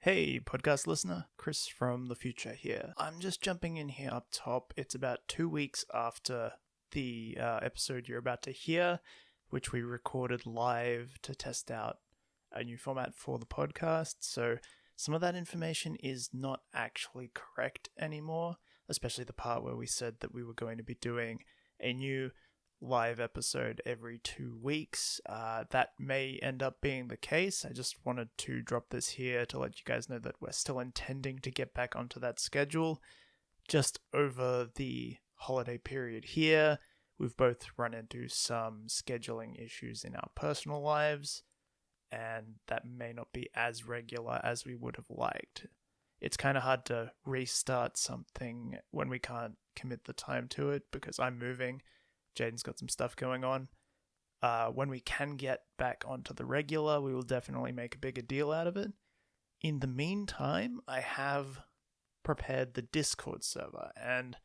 Hey, podcast listener, Kris from the future here. I'm just jumping in here up top. It's about 2 weeks after the episode you're about to hear, which we recorded live to test out a new format for the podcast. So some of that information is not actually correct anymore, especially the part where we said that we were going to be doing a new live episode every 2 weeks. That may end up being the case. I just wanted to drop this here to let you guys know that we're still intending to get back onto that schedule. Just over the holiday period here, we've both run into some scheduling issues in our personal lives, and that may not be as regular as we would have liked. It's kind of hard to restart something when we can't commit the time to it because I'm moving. Jayden's got some stuff going on. When we can get back onto the regular, we will definitely make a bigger deal out of it. In the meantime, I have prepared the Discord server, and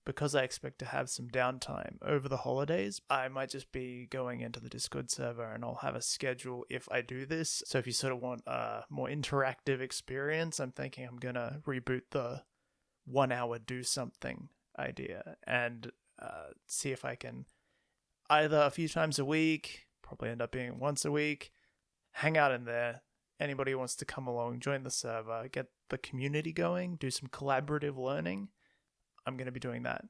because I expect to have some downtime over the holidays, I might just be going into the Discord server and I'll have a schedule if I do this. So if you sort of want a more interactive experience, I'm thinking I'm going to reboot the 1 hour do something idea and see if I can either a few times a week, probably end up being once a week, hang out in there. Anybody who wants to come along, join the server, get the community going, do some collaborative learning, I'm going to be doing that.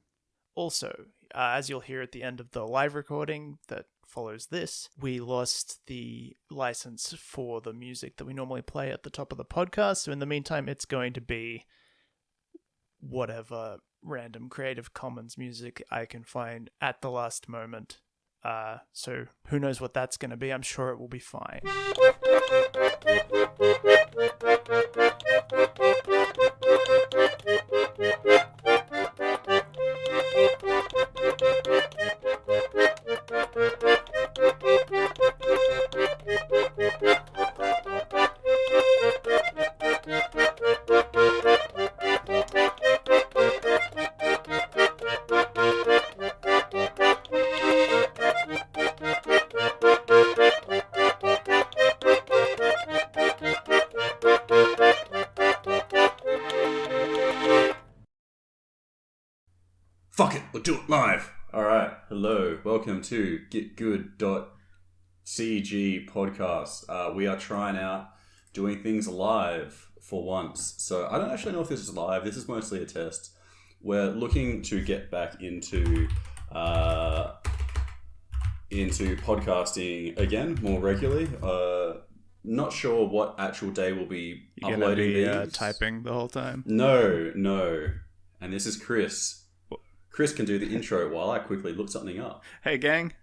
Also, as you'll hear at the end of the live recording that follows this, we lost the license for the music that we normally play at the top of the podcast. So in the meantime, it's going to be whatever random Creative Commons music I can find at the last moment. So who knows what that's going to be. I'm sure it will be fine. Fuck it, we'll do it live. Alright, hello, welcome to GitGud.CG Podcast. We are trying out doing things live for once. So I don't actually know if this is live, this is mostly a test. We're looking to get back into podcasting again, more regularly. Not sure what actual day we'll be uploading these. You're going to be typing the whole time? No. And this is Kris. Kris can do the intro while I quickly look something up. Hey, gang.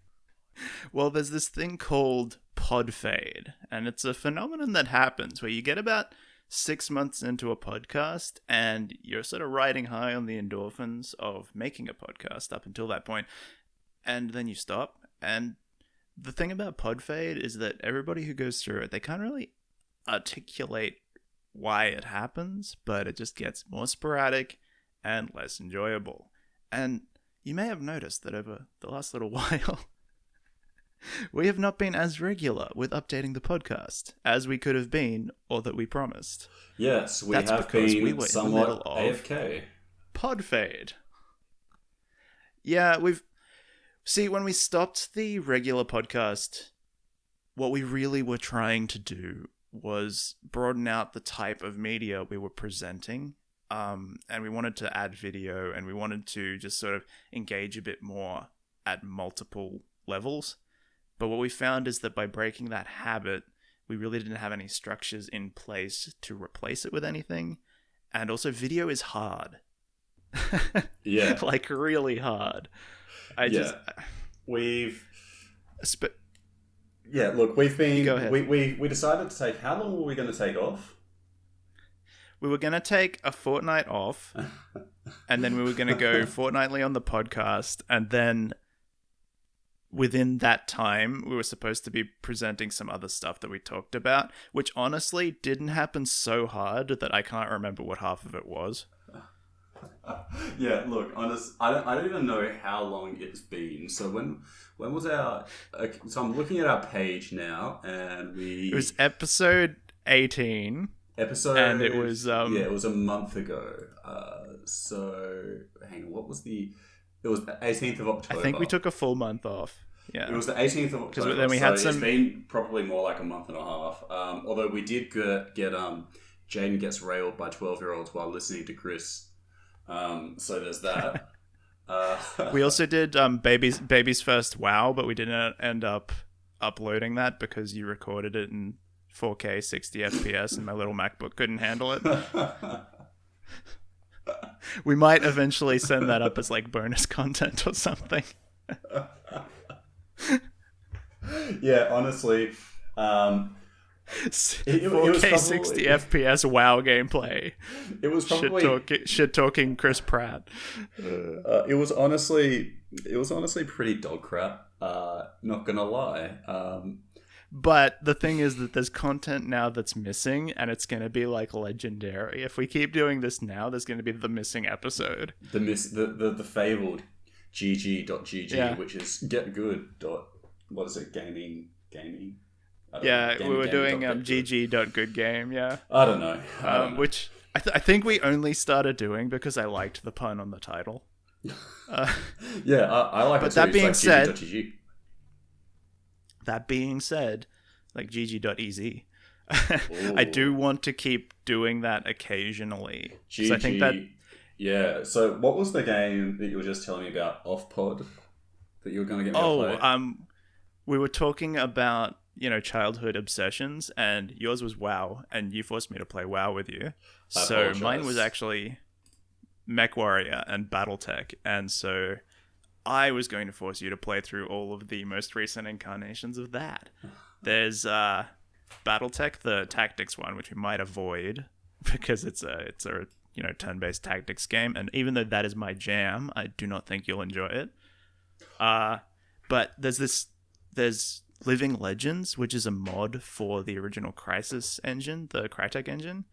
Well, there's this thing called pod fade, and it's a phenomenon that happens where you get about 6 months into a podcast and you're sort of riding high on the endorphins of making a podcast up until that point, and then you stop. And the thing about pod fade is that everybody who goes through it, they can't really articulate why it happens, but it just gets more sporadic and less enjoyable. And you may have noticed that over the last little while, we have not been as regular with updating the podcast as we could have been or that we promised. Yes, we have been somewhat AFK. Pod fade. Yeah, when we stopped the regular podcast, what we really were trying to do was broaden out the type of media we were presenting. And we wanted to add video, and we wanted to just sort of engage a bit more at multiple levels. But what we found is that by breaking that habit, we really didn't have any structures in place to replace it with anything. And also, video is hard. Yeah. Like, really hard. We've been... Go ahead. We decided to take... How long were we going to take off? We were going to take a fortnight off, and then we were going to go fortnightly on the podcast, and then within that time, we were supposed to be presenting some other stuff that we talked about, which honestly didn't happen so hard that I can't remember what half of it was. Yeah, look, honest, I don't even know how long it's been. So when was our... So I'm looking at our page now, and It was episode 18. Episode, and it was it was a month ago. So hang on, what was the? It was the 18th of October. I think we took a full month off. Yeah, it was the 18th of October. Then we had It's been probably more like a month and a half. Although we did get Jayden gets railed by 12-year-olds while listening to Kris. So there's that. We also did baby's first WoW, but we didn't end up uploading that because you recorded it in 4K 60 FPS and my little MacBook couldn't handle it. We might eventually send that up as like bonus content or something. Yeah, honestly, it 4K 60 FPS WoW gameplay. It was probably shit talking Chris Pratt. It was honestly pretty dog crap. Not gonna lie. But the thing is that there's content now that's missing, and it's going to be like legendary. If we keep doing this now, there's going to be the missing episode. The fabled GG.CG, yeah. which is get good. What is it? Gaming. Yeah, we were doing GG.GoodGame. Yeah. I don't know. Which I think we only started doing because I liked the pun on the title. Yeah, I like it. But too. that being like said. GG.GG. That being said, like GG.EZ, I do want to keep doing that occasionally. GG, I think that... Yeah, so what was the game that you were just telling me about off-pod that you were going to get me to play? We were talking about, childhood obsessions, and yours was WoW, and you forced me to play WoW with you. So mine was actually MechWarrior and BattleTech, and so... I was going to force you to play through all of the most recent incarnations of that. There's BattleTech, the tactics one, which we might avoid because it's a turn-based tactics game, and even though that is my jam, I do not think you'll enjoy it. But there's Living Legends, which is a mod for the original Crysis engine, the Crytek engine.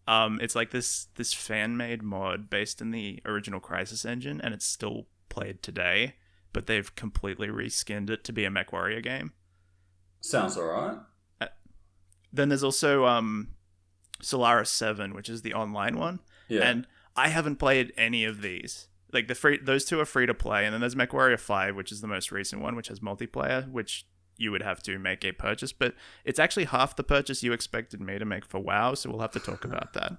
It's like this fan-made mod based in the original Crysis engine, and it's still played today, but they've completely reskinned it to be a MechWarrior game. Sounds alright. Then there's also Solaris 7, which is the online one. Yeah. And I haven't played any of these. Like those two are free to play, and then there's MechWarrior 5, which is the most recent one, which has multiplayer, which you would have to make a purchase, but it's actually half the purchase you expected me to make for WoW, so we'll have to talk about that.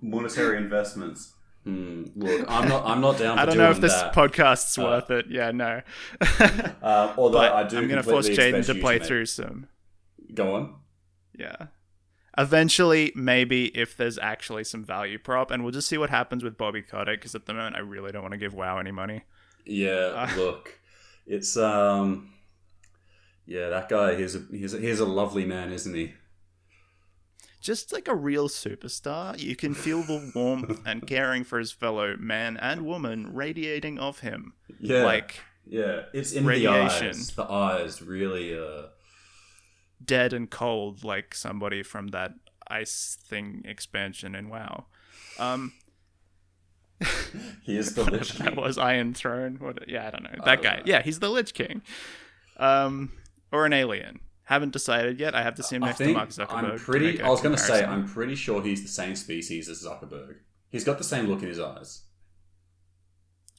Monetary investments. Look, I'm not down for I don't know if this podcast's worth it. Yeah, no. Although I do. I'm going to force Jayden to play through some. Go on. Yeah. Eventually, maybe if there's actually some value prop, and we'll just see what happens with Bobby Kotick, because at the moment I really don't want to give WoW any money. Yeah, look, it's that guy. He's a lovely man, isn't he? Just like a real superstar, you can feel the warmth and caring for his fellow man and woman radiating off him. Yeah, it's in radiation. The eyes. The eyes really dead and cold, like somebody from that ice thing expansion in WoW. He is the Lich King. That was Iron Throne. I don't know. That guy. Yeah, he's the Lich King. Or an alien. Haven't decided yet. I have to see him next to Mark Zuckerberg. I was going to say, I'm pretty sure he's the same species as Zuckerberg. He's got the same look in his eyes.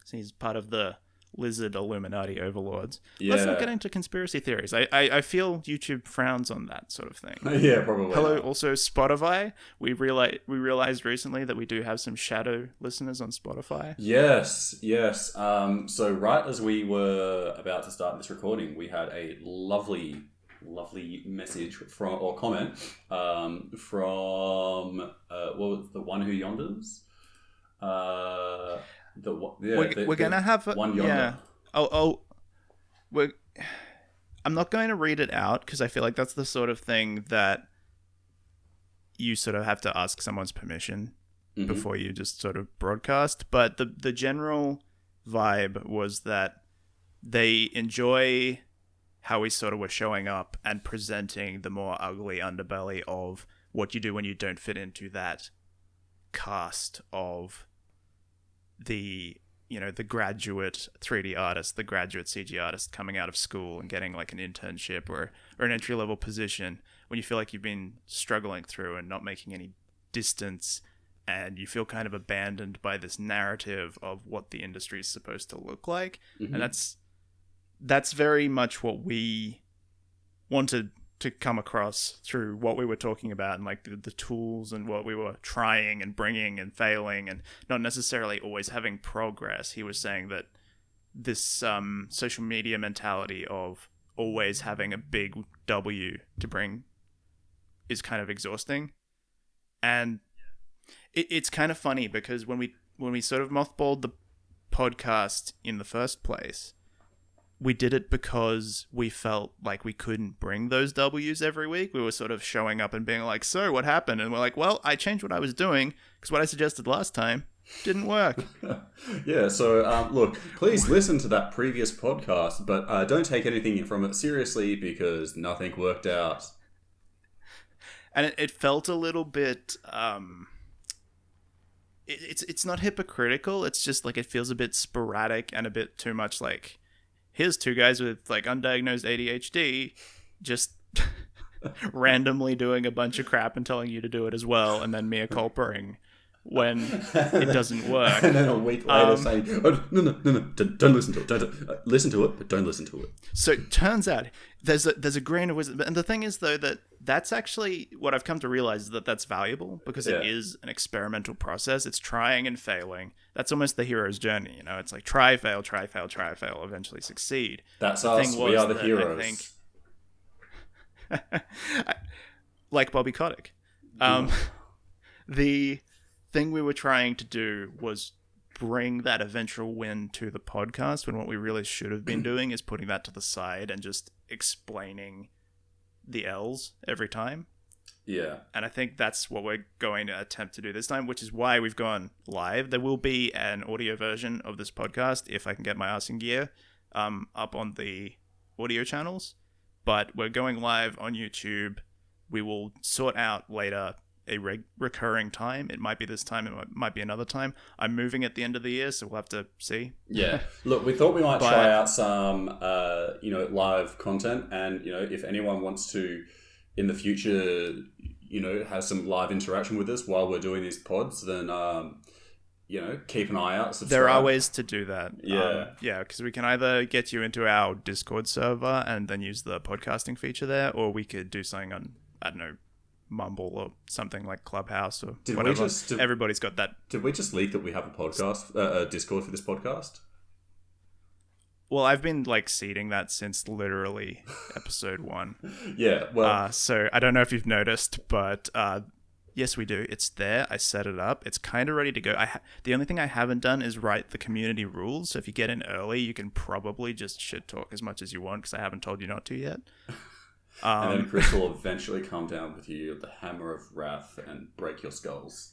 So he's part of the lizard Illuminati overlords. Yeah. Let's not get into conspiracy theories. I feel YouTube frowns on that sort of thing. Yeah, probably. Hello, also Spotify. We realized recently that we do have some shadow listeners on Spotify. Yes. So right as we were about to start this recording, we had a lovely message or comment from the one who yonders. We're gonna have one yonder. Yeah. I'm not going to read it out because I feel like that's the sort of thing that you sort of have to ask someone's permission before you just sort of broadcast. But the general vibe was that they enjoy how we sort of were showing up and presenting the more ugly underbelly of what you do when you don't fit into that cast of the the graduate 3D artist, the graduate CG artist coming out of school and getting like an internship or an entry-level position, when you feel like you've been struggling through and not making any distance, and you feel kind of abandoned by this narrative of what the industry is supposed to look like. And that's very much what we wanted to come across through what we were talking about, and like the tools and what we were trying and bringing and failing, and not necessarily always having progress. He was saying that this social media mentality of always having a big W to bring is kind of exhausting. And it's kind of funny because when we sort of mothballed the podcast in the first place, we did it because we felt like we couldn't bring those W's every week. We were sort of showing up and being like, so what happened? And we're like, well, I changed what I was doing because what I suggested last time didn't work. Yeah, so look, please listen to that previous podcast, but don't take anything from it seriously because nothing worked out. And it felt a little bit... It's not hypocritical. It's just like it feels a bit sporadic and a bit too much like... Here's two guys with like undiagnosed ADHD just randomly doing a bunch of crap and telling you to do it as well, and then mea culpaing when it doesn't work. And then a week later saying, oh, no, don't listen to it. Don't listen to it, but don't listen to it. So it turns out there's a grain of wisdom. And the thing is, though, that's actually what I've come to realize is that that's valuable because it is an experimental process. It's trying and failing. That's almost the hero's journey, It's like try, fail, eventually succeed. That's us. We are the heroes. Like Bobby Kotick. The thing we were trying to do was bring that eventual win to the podcast, when what we really should have been doing is putting that to the side and just explaining the L's every time. Yeah. And I think that's what we're going to attempt to do this time, which is why we've gone live. There will be an audio version of this podcast, if I can get my ass in gear, up on the audio channels. But we're going live on YouTube. We will sort out later a recurring time. It might be this time, it might be another time. I'm moving at the end of the year, so we'll have to see. Yeah. Look, we thought we might try out some, live content, and, if anyone wants to, in the future, have some live interaction with us while we're doing these pods, then, keep an eye out, subscribe. There are ways to do that. Yeah. Because we can either get you into our Discord server and then use the podcasting feature there, or we could do something on, I don't know, Mumble or something like Clubhouse or whatever. Everybody's got that. Did we just leak that we have a podcast, a Discord for this podcast? Well, I've been seeding that since literally episode 1. Yeah, well, so I don't know if you've noticed, but yes, we do. It's there. I set it up. It's kind of ready to go. The only thing I haven't done is write the community rules. So if you get in early, you can probably just shit talk as much as you want because I haven't told you not to yet. And then Kris will eventually come down with you, the hammer of wrath, and break your skulls.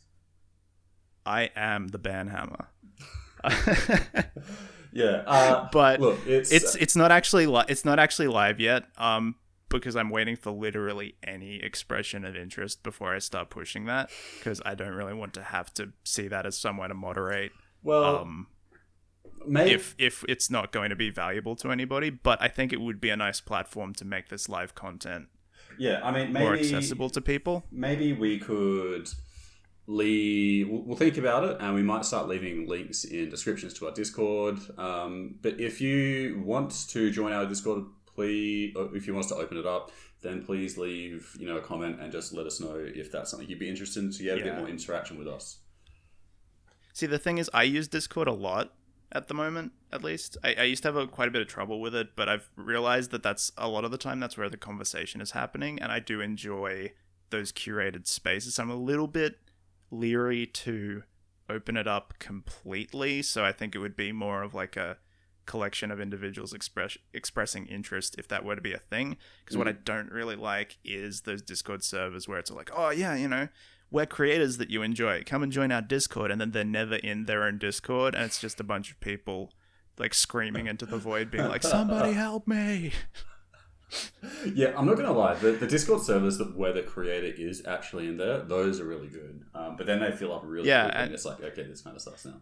I am the banhammer. Yeah, but look, it's not actually live yet. Because I'm waiting for literally any expression of interest before I start pushing that, because I don't really want to have to see that as somewhere to moderate. Well, if it's not going to be valuable to anybody, but I think it would be a nice platform to make this live content. Yeah, I mean, maybe more accessible to people. Maybe we could we'll think about it, and we might start leaving links in descriptions to our Discord. But if you want to join our Discord, please, if you want us to open it up, then please leave a comment and just let us know if that's something you'd be interested in to get a bit more interaction with us. See, the thing is, I use Discord a lot at the moment, at least. I used to have quite a bit of trouble with it, but I've realized that that's a lot of the time that's where the conversation is happening, and I do enjoy those curated spaces. I'm a little bit leery to open it up completely, so I think it would be more of like a collection of individuals expressing interest if that were to be a thing, because what I don't really like is those Discord servers where it's like, oh yeah, we're creators that you enjoy, come and join our Discord, and then they're never in their own Discord, and it's just a bunch of people screaming into the void being like, somebody help me. Yeah, I'm not gonna lie, the Discord servers where the creator is actually in there, those are really good, but then they fill up really quickly, and it's like, okay, this kind of sucks now.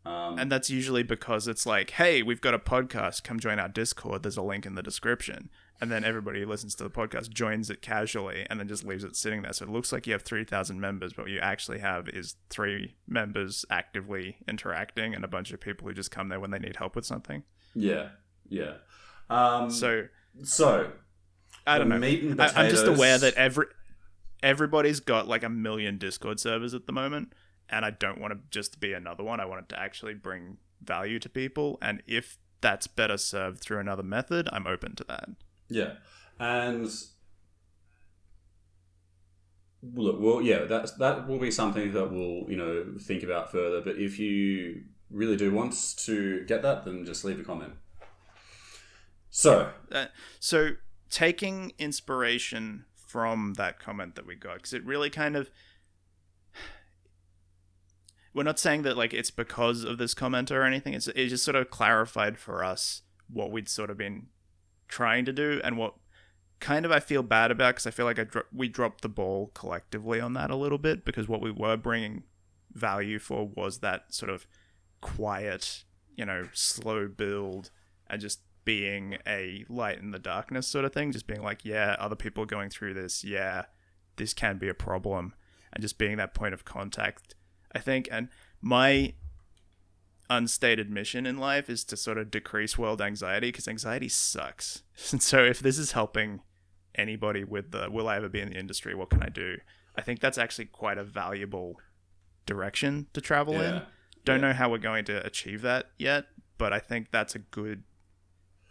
And that's usually because it's like, hey, we've got a podcast. Come join our Discord. There's a link in the description. And then everybody who listens to the podcast joins it casually and then just leaves it sitting there. So it looks like you have 3,000 members, but what you actually have is 3 members actively interacting and a bunch of people who just come there when they need help with something. Yeah. So I don't know. I'm just aware that everybody's got like 1 million Discord servers at the moment, and I don't want to just be another one. I want it to actually bring value to people, and if that's better served through another method, I'm open to that. Yeah, and look, well, yeah, that will be something that we'll think about further. But if you really do want to get that, then just leave a comment. So taking inspiration from that comment that we got, because it really kind of, we're not saying that like it's because of this comment or anything. It just sort of clarified for us what we'd sort of been trying to do and what kind of I feel bad about, because I feel like we dropped the ball collectively on that a little bit, because what we were bringing value for was that sort of quiet, slow build and just being a light in the darkness sort of thing, just being like, yeah, other people are going through this, yeah, this can be a problem, and just being that point of contact, I think. And my unstated mission in life is to sort of decrease world anxiety, because anxiety sucks. And so if this is helping anybody with the will I ever be in the industry, what can I do, I think that's actually quite a valuable direction to travel in. Don't know how we're going to achieve that yet, but I think that's a good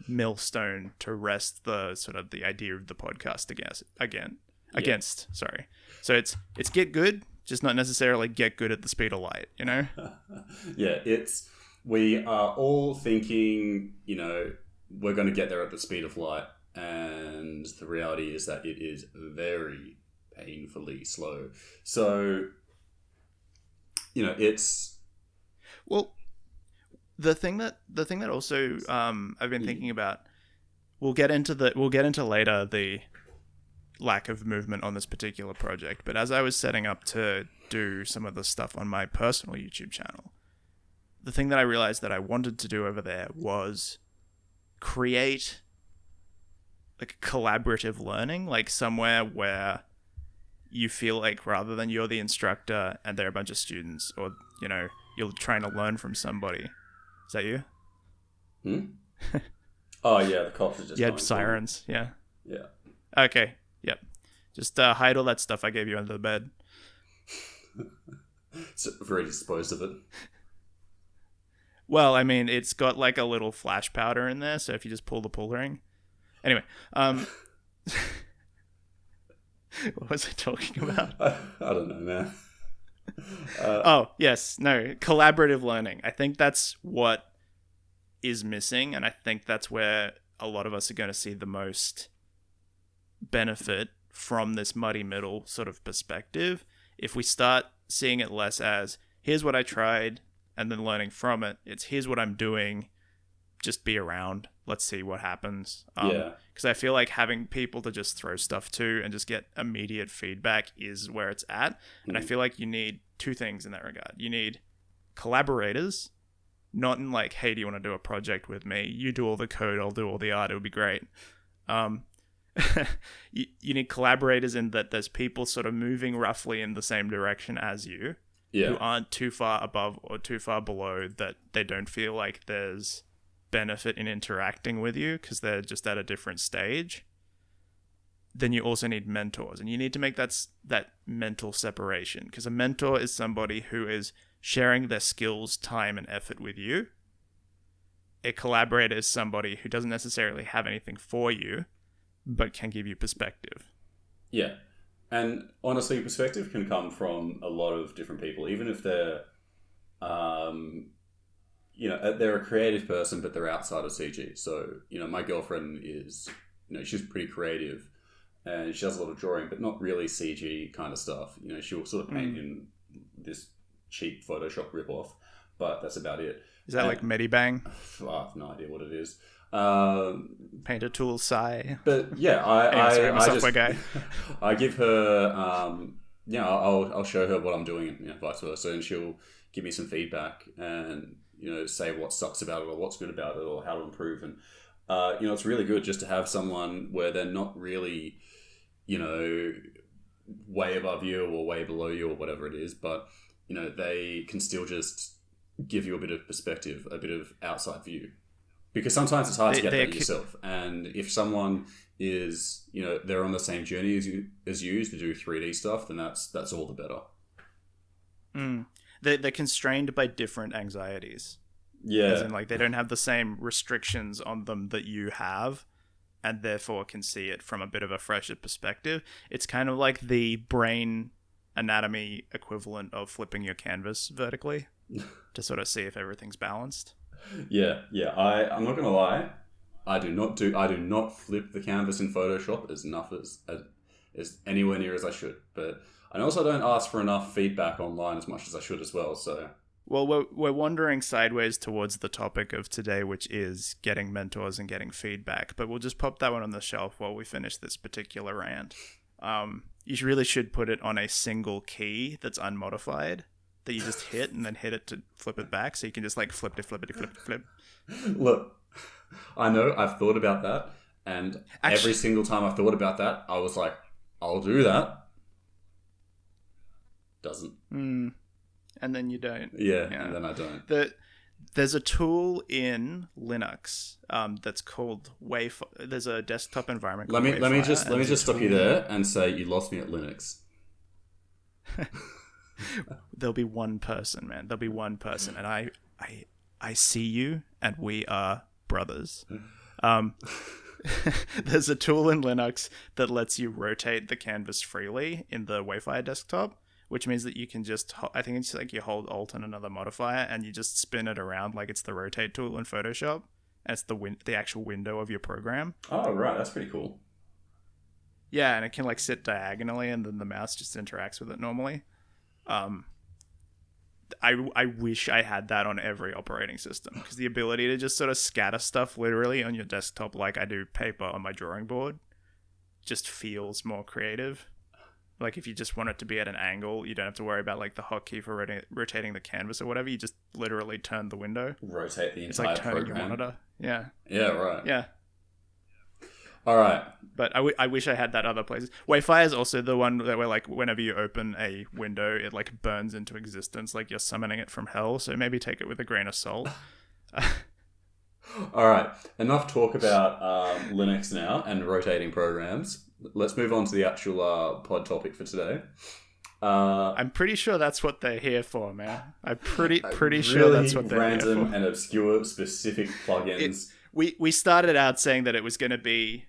millstone to rest the sort of the idea of the podcast against. Sorry. So it's get good, just not necessarily get good at the speed of light, Yeah, we are all thinking, we're going to get there at the speed of light, and the reality is that it is very painfully slow. So, it's... Well, the thing that also I've been thinking about, we'll get into later the lack of movement on this particular project, but as I was setting up to do some of the stuff on my personal YouTube channel, the thing that I realized that I wanted to do over there was create like collaborative learning, like somewhere where you feel like rather than you're the instructor and there are a bunch of students, or you're trying to learn from somebody. Is that you? Oh yeah, the cops are just... You had sirens, yeah. Yeah. Okay, yep. Just hide all that stuff I gave you under the bed. So I've already disposed of it. Well, I mean, it's got like a little flash powder in there, so if you just pull the pull ring. Anyway, what was I talking about? I don't know, man. Collaborative learning. I think that's what is missing, and I think that's where a lot of us are going to see the most benefit from this muddy middle sort of perspective. If we start seeing it less as, here's what I tried, and then learning from it, it's here's what I'm doing, just be around, let's see what happens. Because I feel like having people to just throw stuff to and just get immediate feedback is where it's at. And I feel like you need 2 things in that regard. You need collaborators, not in like, hey, do you want to do a project with me? You do all the code, I'll do all the art, it would be great. You need collaborators in that there's people sort of moving roughly in the same direction as you, who aren't too far above or too far below that they don't feel like there's benefit in interacting with you because they're just at a different stage. Then you also need mentors, and you need to make that mental separation, because a mentor is somebody who is sharing their skills, time, and effort with you. A collaborator is somebody who doesn't necessarily have anything for you, but can give you perspective. Yeah. And honestly, perspective can come from a lot of different people, even if they're, they're a creative person, but they're outside of CG. So, my girlfriend is, she's pretty creative and she does a lot of drawing, but not really CG kind of stuff. She'll sort of paint in this cheap Photoshop ripoff, but that's about it. Is that like Medibang? I have no idea what it is. Painter tool Sai. But yeah, I'm a software guy. I give her, I'll show her what I'm doing, and vice versa, and she'll give me some feedback. And say what sucks about it or what's good about it or how to improve. And, it's really good just to have someone where they're not really, way above you or way below you or whatever it is, but, they can still just give you a bit of perspective, a bit of outside view. Because sometimes it's hard to get that yourself. And if someone is, they're on the same journey as you to do 3D stuff, then that's all the better. They're constrained by different anxieties. Yeah. As in, they don't have the same restrictions on them that you have, and therefore can see it from a bit of a fresher perspective. It's kind of like the brain anatomy equivalent of flipping your canvas vertically to sort of see if everything's balanced. Yeah. I'm not gonna lie. I do not flip the canvas in Photoshop as anywhere near as I should. But I also don't ask for enough feedback online as much as I should as well. So. Well, we're wandering sideways towards the topic of today, which is getting mentors and getting feedback. But we'll just pop that one on the shelf while we finish this particular rant. You really should put it on a single key that's unmodified that you just hit and then hit it to flip it back. So you can just flip. Look, I know I've thought about that. And every single time I've thought about that, I was like, I'll do that. Doesn't. And then you don't. Yeah, and then I don't. There's a tool in Linux that's called Wayfire. There's a desktop environment called Wayfire. Let me just stop you there and say you lost me at Linux. There'll be one person, man. There'll be one person, and I see you, and we are brothers. There's a tool in Linux that lets you rotate the canvas freely in the Wayfire desktop, which means that you can just, I think it's you hold Alt and another modifier, and you just spin it around like it's the rotate tool in Photoshop, and it's the actual window of your program. Oh, right. That's pretty cool. Yeah, and it can sit diagonally, and then the mouse just interacts with it normally. I wish I had that on every operating system, because the ability to just sort of scatter stuff literally on your desktop like I do paper on my drawing board just feels more creative. If you just want it to be at an angle, you don't have to worry about the hotkey for rotating the canvas or whatever. You just literally turn the window. Rotate the entire turning program. your monitor. Yeah. Yeah, right. Yeah. All right. But I wish I had that other places. Wayfire is also the one that where whenever you open a window, it burns into existence, you're summoning it from hell. So maybe take it with a grain of salt. All right. Enough talk about Linux now and rotating programs. Let's move on to the actual pod topic for today. I'm pretty sure that's what they're here for, man. I'm pretty sure that's what they're here for. Random and obscure specific plugins. We started out saying that it was going to be...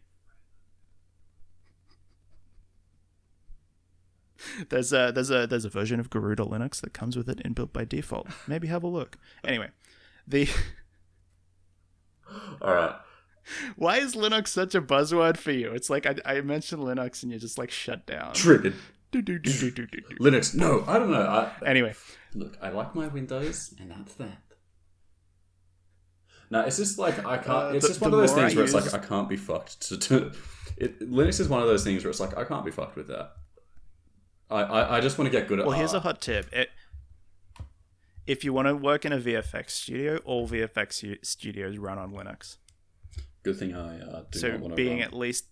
There's a version of Garuda Linux that comes with it inbuilt by default. Maybe have a look. Anyway, All right. Why is Linux such a buzzword for you? It's I mention Linux and you're just shut down. Triggered. Linux. No, I don't know. Anyway. Look, I like my Windows, and that's that. No, it's just I can't. It's just one of those things where it's I can't be fucked. Linux is one of those things where it's I can't be fucked with that. I just want to get good at. Well, here's a hot tip. If you want to work in a VFX studio, all VFX studios run on Linux. Good thing I do so not want to being run. At least,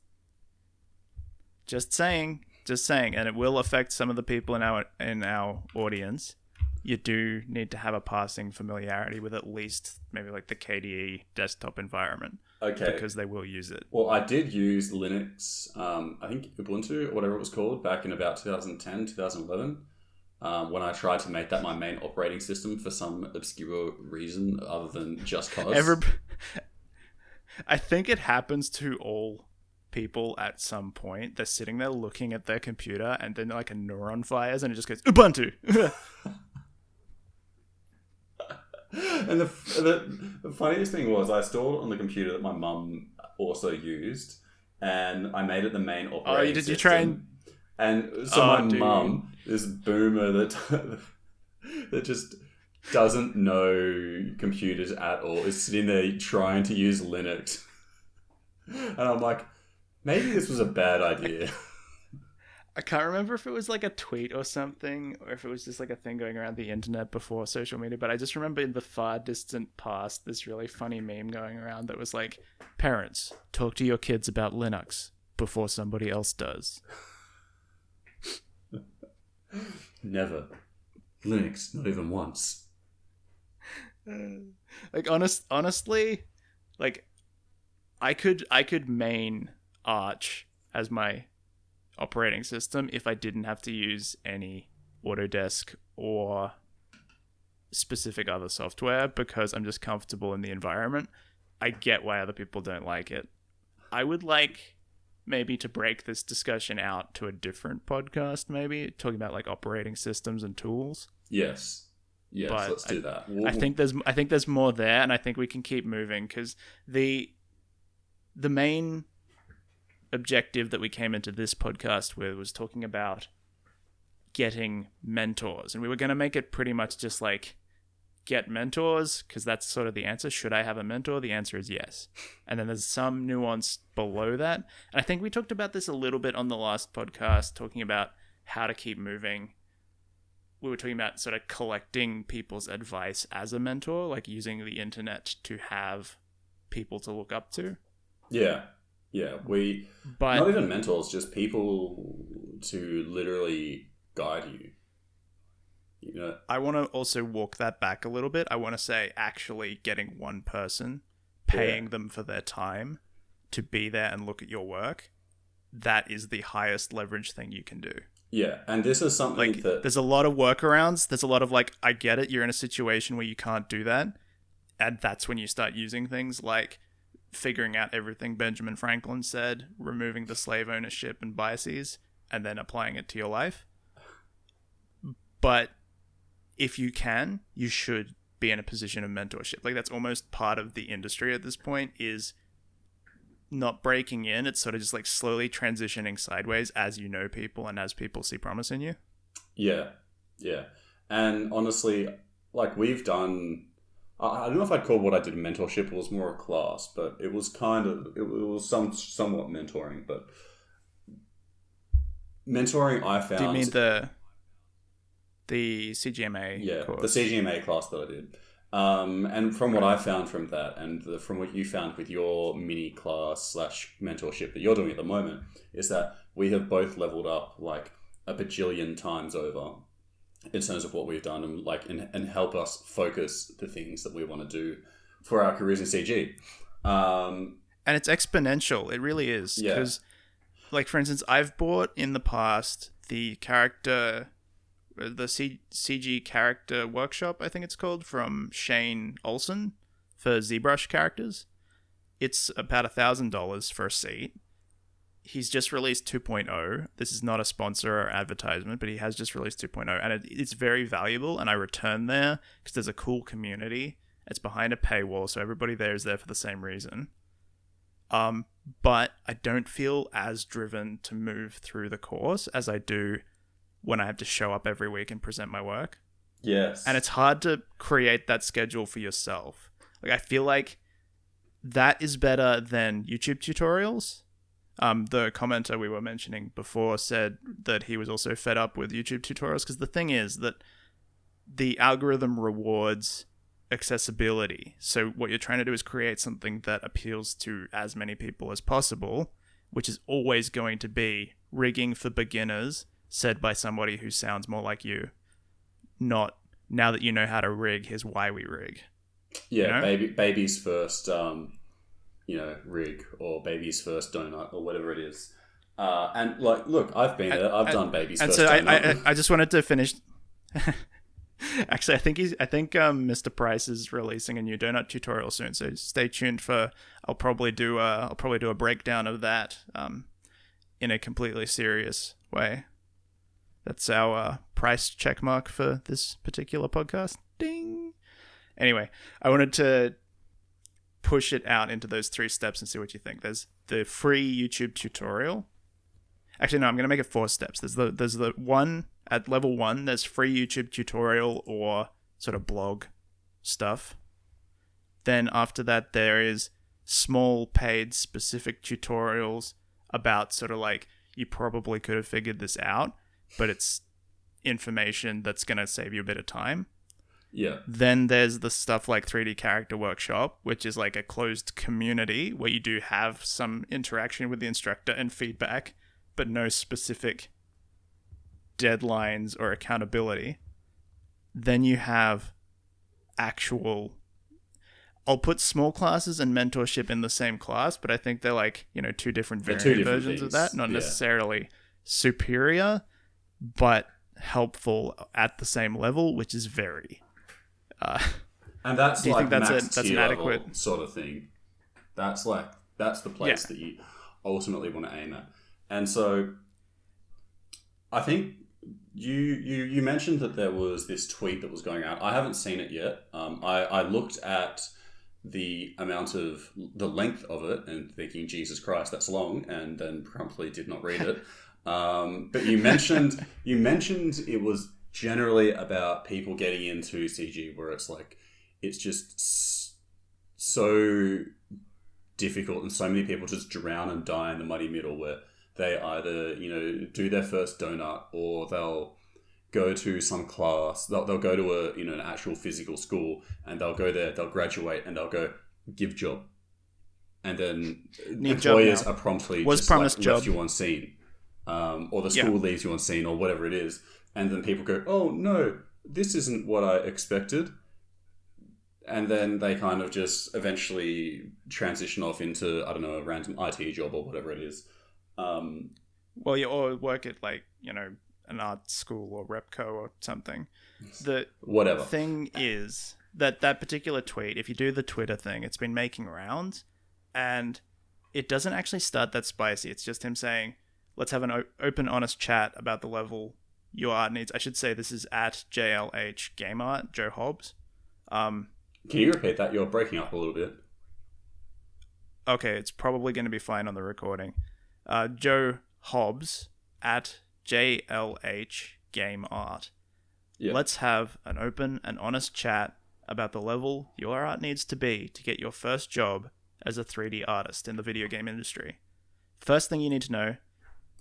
just saying, and it will affect some of the people in our audience. You do need to have a passing familiarity with at least maybe the KDE desktop environment. Okay. Because they will use it. Well, I did use Linux, I think Ubuntu or whatever it was called, back in about 2010, 2011, when I tried to make that my main operating system for some obscure reason other than just cause. I think it happens to all people at some point. They're sitting there looking at their computer and then a neuron fires and it just goes, Ubuntu! And the funniest thing was I stored it on the computer that my mum also used, and I made it the main operating system. You try and... And so my mum, this boomer that just doesn't know computers at all, is sitting there trying to use Linux. And I'm like, maybe this was a bad idea. I can't remember if it was like a tweet or something, or if it was just like a thing going around the internet before social media, but I just remember in the far distant past this really funny meme going around that was like, parents, talk to your kids about Linux before somebody else does. Never. Linux, not even once. Like honestly, like I could main Arch as my operating system if I didn't have to use any Autodesk or specific other software, because I'm just comfortable in the environment. I get why other people don't like it. I would like maybe to break this discussion out to a different podcast, maybe talking about like operating systems and tools. Yes, But let's do that. I think there's more there, and I think we can keep moving, because the main objective that we came into this podcast with was talking about getting mentors, and we were going to make it pretty much just like get mentors, because that's sort of the answer. Should I have a mentor? The answer is yes. And then there's some nuance below that, and I think we talked about this a little bit on the last podcast, talking about how to keep moving. We were talking about sort of collecting people's advice as a mentor, like using the internet to have people to look up to. Yeah, but not even mentors, just people to literally guide you. You know, I want to also walk that back a little bit. I want to say actually getting one person, paying them for their time to be there and look at your work. That is the highest leverage thing you can do. Yeah, and this is something like, that... There's a lot of workarounds. There's a lot of like, I get it, you're in a situation where you can't do that. And that's when you start using things like figuring out everything Benjamin Franklin said, removing the slave ownership and biases, and then applying it to your life. But if you can, you should be in a position of mentorship. Like, that's almost part of the industry at this point, is not breaking in. It's sort of just like slowly transitioning sideways as you know people and as people see promise in you. Yeah. And honestly, like, we've done... I don't know if I'd call what I did mentorship. It was more a class, but it was kind of... It was somewhat mentoring, but... Mentoring, I found... Do you mean the CGMA course? The CGMA class that I did. And from what I found from that, and from what you found with your mini class / mentorship that you're doing at the moment, is that we have both leveled up like a bajillion times over in terms of what we've done, and like and help us focus the things that we want to do for our careers in CG. And it's exponential. It really is. Because, like, for instance, I've bought in the past the CG character workshop, I think it's called, from Shane Olson for ZBrush characters. It's about $1,000 for a seat. He's just released 2.0. This is not a sponsor or advertisement, but he has just released 2.0, and it's very valuable, and I return there because there's a cool community. It's behind a paywall, so everybody there is there for the same reason. But I don't feel as driven to move through the course as I do when I have to show up every week and present my work. Yes. And it's hard to create that schedule for yourself. Like, I feel like that is better than YouTube tutorials. The commenter we were mentioning before said that he was also fed up with YouTube tutorials, because the thing is that the algorithm rewards accessibility. So what you're trying to do is create something that appeals to as many people as possible, which is always going to be rigging for beginners, said by somebody who sounds more like you. Not, now that you know how to rig, here's why we rig. Yeah, you know? Baby's first, rig, or baby's first donut, or whatever it is. And like, look, I've been there. I've done baby's first donut. And so I just wanted to finish. Actually, I think Mr. Price is releasing a new donut tutorial soon, so stay tuned for. I'll probably do a breakdown of that in a completely serious way. That's our price checkmark for this particular podcast. Ding. Anyway, I wanted to push it out into those 3 steps and see what you think. There's the free YouTube tutorial. Actually, no, I'm going to make it 4 steps. There's the one at level 1. There's free YouTube tutorial or sort of blog stuff. Then after that, there is small paid specific tutorials about sort of like you probably could have figured this out, but it's information that's going to save you a bit of time. Yeah. Then there's the stuff like 3D Character Workshop, which is like a closed community where you do have some interaction with the instructor and feedback, but no specific deadlines or accountability. Then you have actual... I'll put small classes and mentorship in the same class, but I think they're like, two different versions of that. Not necessarily superior, but helpful at the same level, which is very... and that's like that's max an tier adequate level sort of thing. That's the place that you ultimately want to aim at. And so I think you mentioned that there was this tweet that was going out. I haven't seen it yet. I looked at the length of it and thinking, Jesus Christ, that's long, and then promptly did not read it. But you mentioned it was generally about people getting into CG where it's like, it's just so difficult and so many people just drown and die in the muddy middle where they either, do their first donut or they'll go to some class, they'll go to an actual physical school, and they'll go there, they'll graduate, and they'll go, give job. And then employers are promptly was just promised like, job. left you on scene. Or the school leaves you on scene, or whatever it is. And then people go, oh no, this isn't what I expected. And then they kind of just eventually transition off into, I don't know, a random IT job or whatever it is. Well, you or work at like, an art school or Repco or something. The whatever thing is that particular tweet, if you do the Twitter thing, it's been making rounds, and it doesn't actually start that spicy. It's just him saying, let's have an open, honest chat about the level your art needs. I should say this is at JLH Game Art, Joe Hobbs. Can you repeat that? You're breaking up a little bit. Okay, it's probably going to be fine on the recording. Joe Hobbs at JLH Game Art. Yep. Let's have an open and honest chat about the level your art needs to be to get your first job as a 3D artist in the video game industry. First thing you need to know,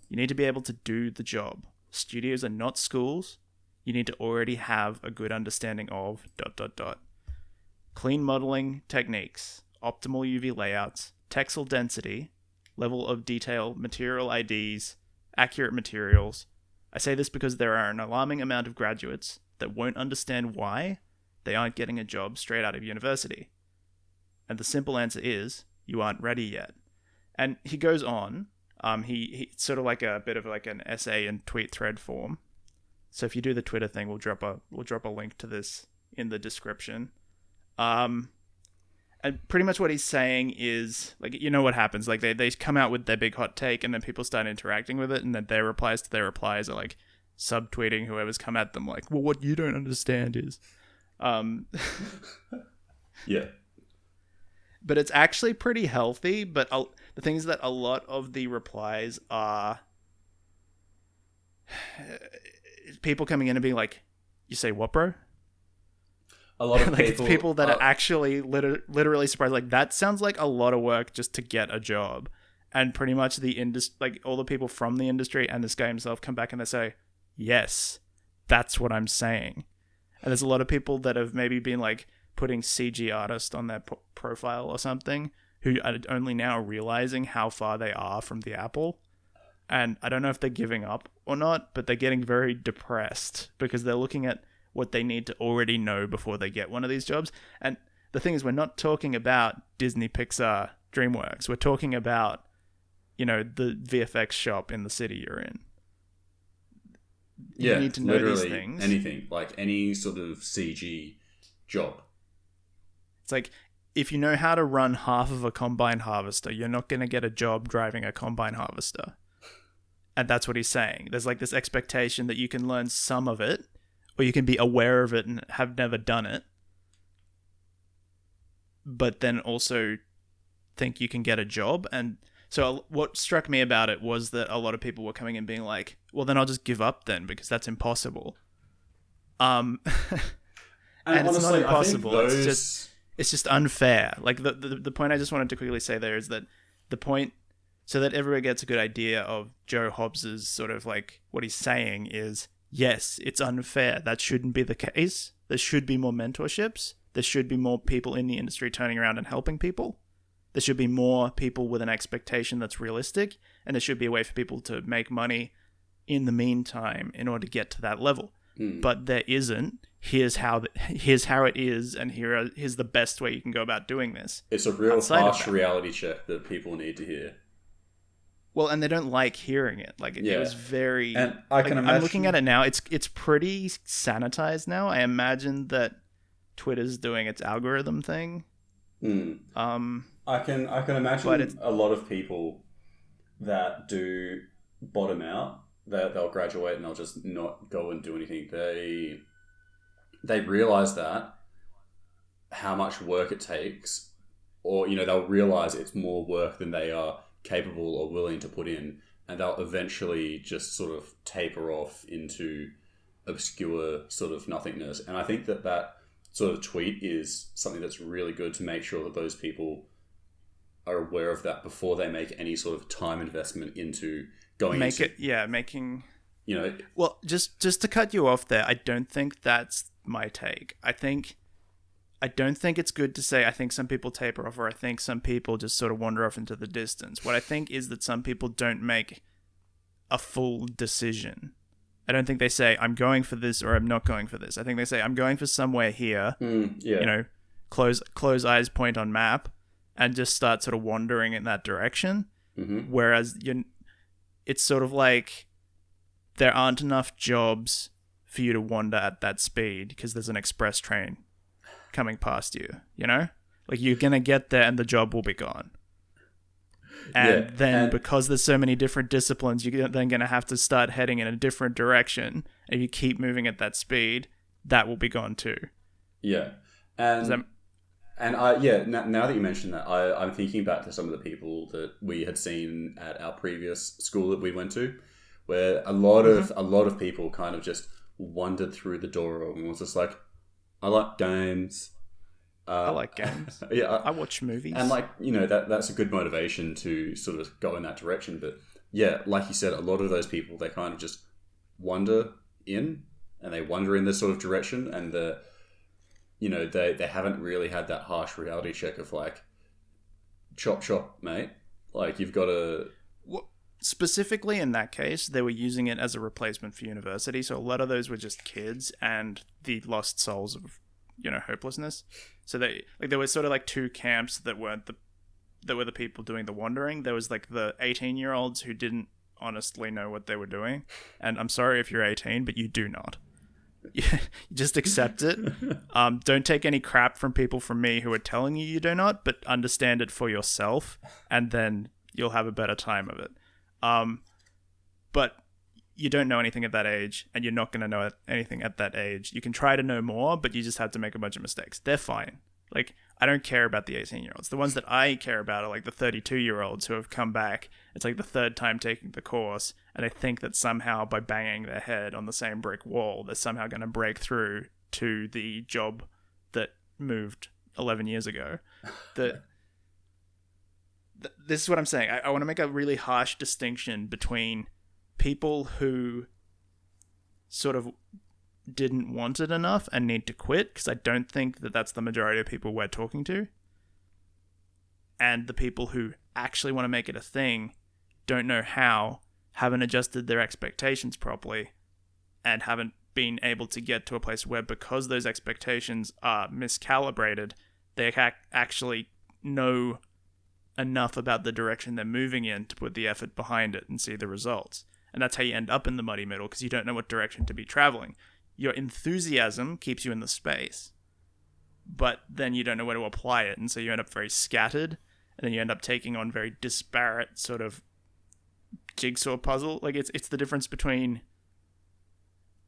you need to be able to do the job. Studios are not schools. You need to already have a good understanding of ... Clean modeling techniques, optimal UV layouts, texel density, level of detail, material IDs, accurate materials. I say this because there are an alarming amount of graduates that won't understand why they aren't getting a job straight out of university. And the simple answer is, you aren't ready yet. And he goes on, he sort of like a bit of like an essay and tweet thread form. So if you do the Twitter thing, we'll drop a link to this in the description. And pretty much what he's saying is, like, what happens, like they come out with their big hot take and then people start interacting with it, and then their replies to their replies are like subtweeting whoever's come at them, like, well, what you don't understand is yeah, but it's actually pretty healthy. But the thing is that a lot of the replies are people coming in and being like, you say what, bro? A lot of like people that are actually literally surprised. Like, that sounds like a lot of work just to get a job. And pretty much the industry, like all the people from the industry and this guy himself come back and they say, yes, that's what I'm saying. And there's a lot of people that have maybe been like putting CG artist on their profile or something, who are only now realizing how far they are from the apple. And I don't know if they're giving up or not, but they're getting very depressed because they're looking at what they need to already know before they get one of these jobs. And the thing is, we're not talking about Disney, Pixar, DreamWorks. We're talking about, the VFX shop in the city you're in. You need to know these things. Anything, like any sort of CG job. It's like, if you know how to run half of a combine harvester, you're not going to get a job driving a combine harvester. And that's what he's saying. There's like this expectation that you can learn some of it, or you can be aware of it and have never done it, but then also think you can get a job. And so what struck me about it was that a lot of people were coming in being like, well, then I'll just give up then, because that's impossible. And honestly, it's not impossible. It's just unfair. Like the point I just wanted to quickly say there is that the point. so that everyone gets a good idea of Joe Hobbs's sort of like what he's saying is, yes, it's unfair. That shouldn't be the case. There should be more mentorships. There should be more people in the industry turning around and helping people. There should be more people with an expectation that's realistic, and there should be a way for people to make money in the meantime in order to get to that level. But there isn't. Here's how it is, and here's the best way you can go about doing this. It's a real harsh reality check that people need to hear. Well, and they don't like hearing it. Like it was very. And I can imagine. I'm looking at it now. It's pretty sanitized now. I imagine that Twitter's doing its algorithm thing. I can imagine a lot of people that do bottom out. That they'll graduate and they'll just not go and do anything. They realize that how much work it takes, or they'll realize it's more work than they are capable or willing to put in, and they'll eventually just sort of taper off into obscure sort of nothingness. And I think that sort of tweet is something that's really good to make sure that those people are aware of that before they make any sort of time investment into going making. Well, just to cut you off there, I don't think that's my take. I don't think it's good to say I think some people taper off, or I think some people just sort of wander off into the distance. What I think is that some people don't make a full decision. I don't think they say I'm going for this or I'm not going for this. I think they say I'm going for somewhere here. Close eyes, point on map, and just start sort of wandering in that direction. Whereas it's sort of like there aren't enough jobs for you to wander at that speed because there's an express train coming past you, Like you're going to get there and the job will be gone. And because there's so many different disciplines, you're then going to have to start heading in a different direction. And if you keep moving at that speed, that will be gone too. Yeah. Now that you mentioned that, I'm thinking back to some of the people that we had seen at our previous school that we went to, where a lot of people kind of just wandered through the door and was just like, I like games. I like games. I watch movies. And that's a good motivation to sort of go in that direction. But yeah, like you said, a lot of those people, they kind of just wander in and they wander in this sort of direction, and they haven't really had that harsh reality check of like, chop, mate. Like you've got to... Specifically in that case, they were using it as a replacement for university. So a lot of those were just kids and the lost souls of, hopelessness. So there were sort of like two camps that were the people doing the wandering. There was like the 18-year-olds who didn't honestly know what they were doing. And I'm sorry if you're 18, but you do not. You just accept it. Don't take any crap from people from me who are telling you do not, but understand it for yourself, and then you'll have a better time of it. But you don't know anything at that age, and you're not going to know anything at that age. You can try to know more, but you just have to make a bunch of mistakes. They're fine. Like, I don't care about the 18-year-olds. The ones that I care about are like the 32-year-olds who have come back. It's like the third time taking the course, and they think that somehow by banging their head on the same brick wall, they're somehow going to break through to the job that moved 11 years ago. This is what I'm saying. I want to make a really harsh distinction between people who sort of didn't want it enough and need to quit, because I don't think that that's the majority of people we're talking to, and the people who actually want to make it a thing, don't know how, haven't adjusted their expectations properly, and haven't been able to get to a place where, because those expectations are miscalibrated, they actually know enough about the direction they're moving in to put the effort behind it and see the results. And that's how you end up in the muddy middle, because you don't know what direction to be traveling. Your enthusiasm keeps you in the space, but then you don't know where to apply it, and so you end up very scattered, and then you end up taking on very disparate sort of jigsaw puzzle. Like it's the difference between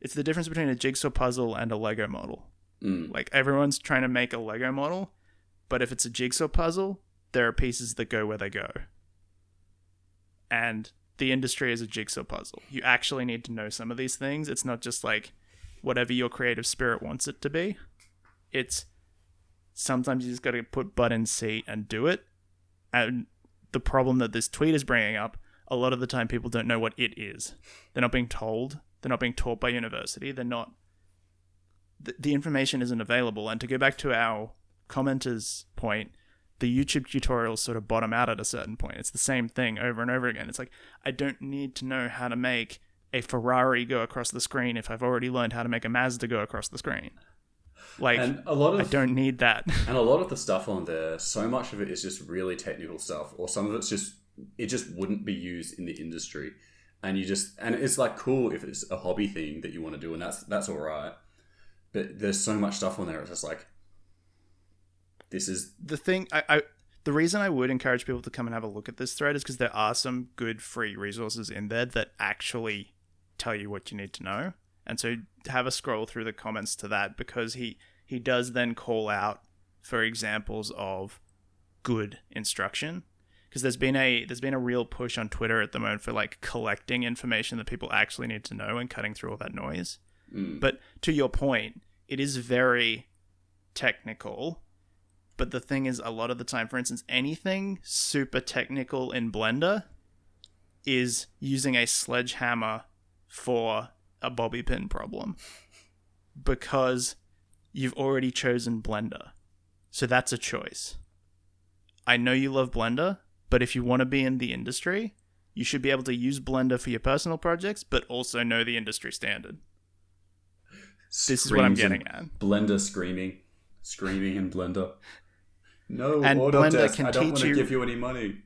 a jigsaw puzzle and a Lego model. Like everyone's trying to make a Lego model, but if it's a jigsaw puzzle, there are pieces that go where they go. And the industry is a jigsaw puzzle. You actually need to know some of these things. It's not just like whatever your creative spirit wants it to be. It's sometimes you just got to put butt in seat and do it. And the problem that this tweet is bringing up, a lot of the time people don't know what it is. They're not being told. They're not being taught by university. They're not... The information isn't available. And to go back to our commenter's point, the YouTube tutorials sort of bottom out at a certain point. It's the same thing over and over again. It's like, I don't need to know how to make a Ferrari go across the screen if I've already learned how to make a Mazda go across the screen. Like, I don't need that. And a lot of the stuff on there, so much of it is just really technical stuff, or some of it's just, it just wouldn't be used in the industry. And it's like cool if it's a hobby thing that you want to do, and that's all right. But there's so much stuff on there, it's just like, this is... The thing, the reason I would encourage people to come and have a look at this thread is because there are some good free resources in there that actually tell you what you need to know. And so have a scroll through the comments to that, because he does then call out for examples of good instruction. Because there's been a real push on Twitter at the moment for like collecting information that people actually need to know and cutting through all that noise. But to your point, it is very technical. But the thing is, a lot of the time, for instance, anything super technical in Blender is using a sledgehammer for a bobby pin problem, because you've already chosen Blender. So that's a choice. I know you love Blender, but if you want to be in the industry, you should be able to use Blender for your personal projects, but also know the industry standard. This is what I'm getting at. Blender screaming in Blender. No, and Blender can I don't want teach to you... give you any money.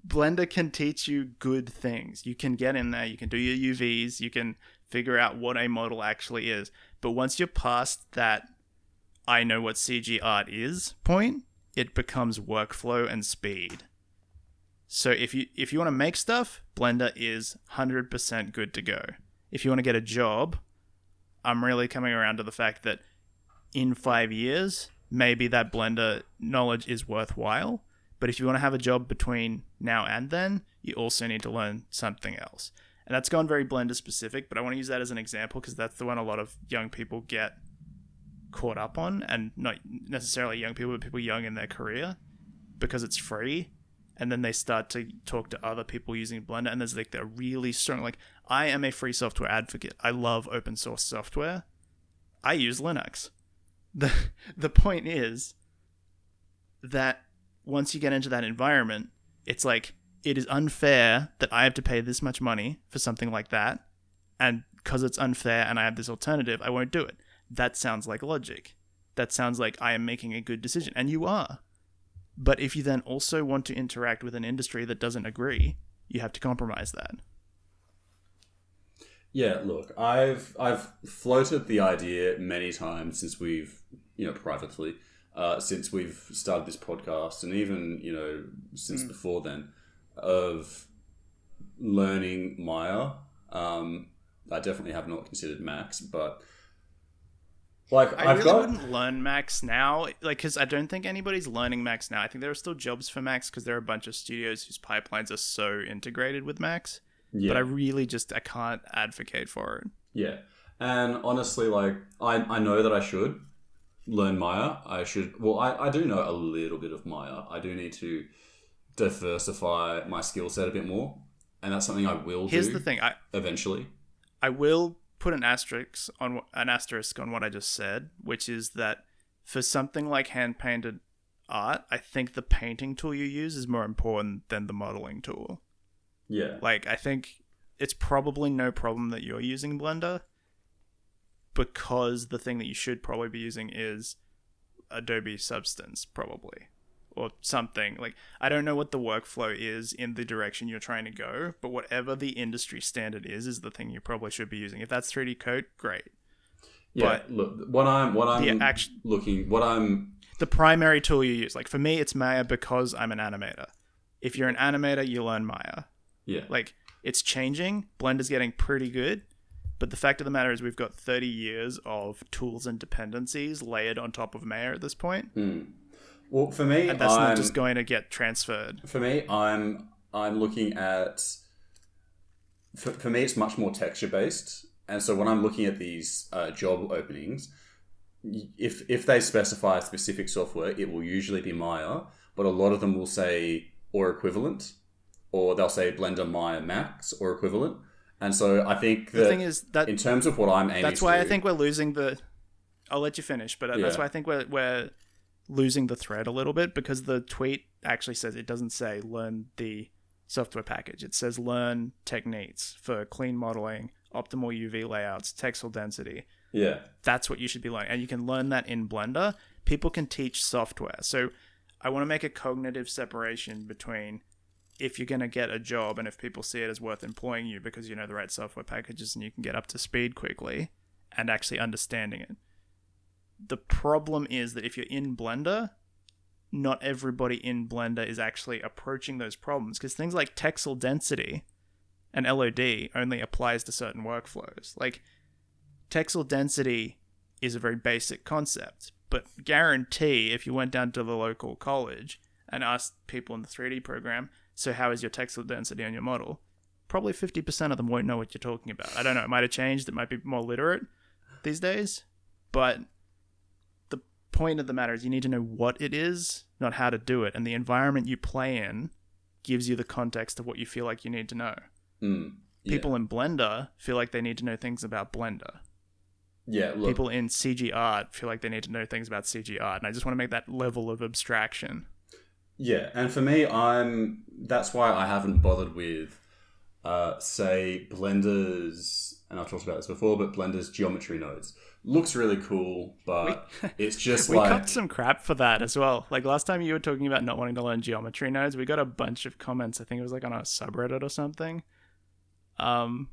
Blender can teach you good things. You can get in there, you can do your UVs, you can figure out what a model actually is. But once you're past that I know what CG art is point, it becomes workflow and speed. So if you want to make stuff, Blender is 100% good to go. If you want to get a job, I'm really coming around to the fact that in 5 years, maybe that Blender knowledge is worthwhile. But if you want to have a job between now and then, you also need to learn something else. And that's gone very Blender specific, but I want to use that as an example because that's the one a lot of young people get caught up on, and not necessarily young people, but people young in their career, because it's free. And then they start to talk to other people using Blender, and there's like they're really strong. Like, I am a free software advocate. I love open source software. I use Linux. The point is that once you get into that environment, it's like, it is unfair that I have to pay this much money for something like that, and because it's unfair and I have this alternative, I won't do it. That sounds like logic. That sounds like I am making a good decision, and you are. But if you then also want to interact with an industry that doesn't agree, you have to compromise that. Yeah, look, I've floated the idea many times since we've, privately, since we've started this podcast, and even, since before then, of learning Maya. I definitely have not considered Max, but I wouldn't learn Max now, because I don't think anybody's learning Max now. I think there are still jobs for Max because there are a bunch of studios whose pipelines are so integrated with Max. Yeah. But I can't advocate for it. Yeah. And honestly, I know that I should learn Maya. I do know a little bit of Maya. I do need to diversify my skill set a bit more. And that's something I will do. Here's the thing. Eventually. I will put an asterisk on what I just said, which is that for something like hand-painted art, I think the painting tool you use is more important than the modeling tool. Yeah. I think it's probably no problem that you're using Blender, because the thing that you should probably be using is Adobe Substance, probably. Or something. I don't know what the workflow is in the direction you're trying to go, but whatever the industry standard is the thing you probably should be using. If that's 3D Coat, great. Yeah, but look, the primary tool you use. For me, it's Maya because I'm an animator. If you're an animator, you learn Maya. Yeah. It's changing. Blender's getting pretty good. But the fact of the matter is we've got 30 years of tools and dependencies layered on top of Maya at this point. Well, for me, and that's not just going to get transferred. For me, I'm looking at... For me, it's much more texture-based. And so when I'm looking at these job openings, if they specify specific software, it will usually be Maya. But a lot of them will say or equivalent, or they'll say Blender Maya Max or equivalent. And so I think that the thing is that in terms of what I'm aiming that's to why do, I think we're losing the. I'll let you finish, but that's why I think we're losing the thread a little bit, because the tweet actually says, it doesn't say learn the software package. It says learn techniques for clean modeling, optimal UV layouts, texel density. Yeah. That's what you should be learning. And you can learn that in Blender. People can teach software. So I want to make a cognitive separation between if you're going to get a job and if people see it as worth employing you because you know the right software packages and you can get up to speed quickly, and actually understanding it. The problem is that if you're in Blender, not everybody in Blender is actually approaching those problems, because things like texel density and LOD only applies to certain workflows. Like, texel density is a very basic concept, but guarantee if you went down to the local college and asked people in the 3D program, so how is your texel density on your model? Probably 50% of them won't know what you're talking about. I don't know, it might have changed, it might be more literate these days, but the point of the matter is you need to know what it is, not how to do it, and the environment you play in gives you the context of what you feel like you need to know. People in Blender feel like they need to know things about Blender. Yeah, look. People in CG art feel like they need to know things about CG art, and I just want to make that level of abstraction. Yeah, and for me, that's why I haven't bothered with, say, Blender's, and I've talked about this before, but Blender's geometry nodes. Looks really cool, but it's just we got some crap for that as well. Like last time you were talking about not wanting to learn geometry nodes, we got a bunch of comments. I think it was like on a subreddit or something. And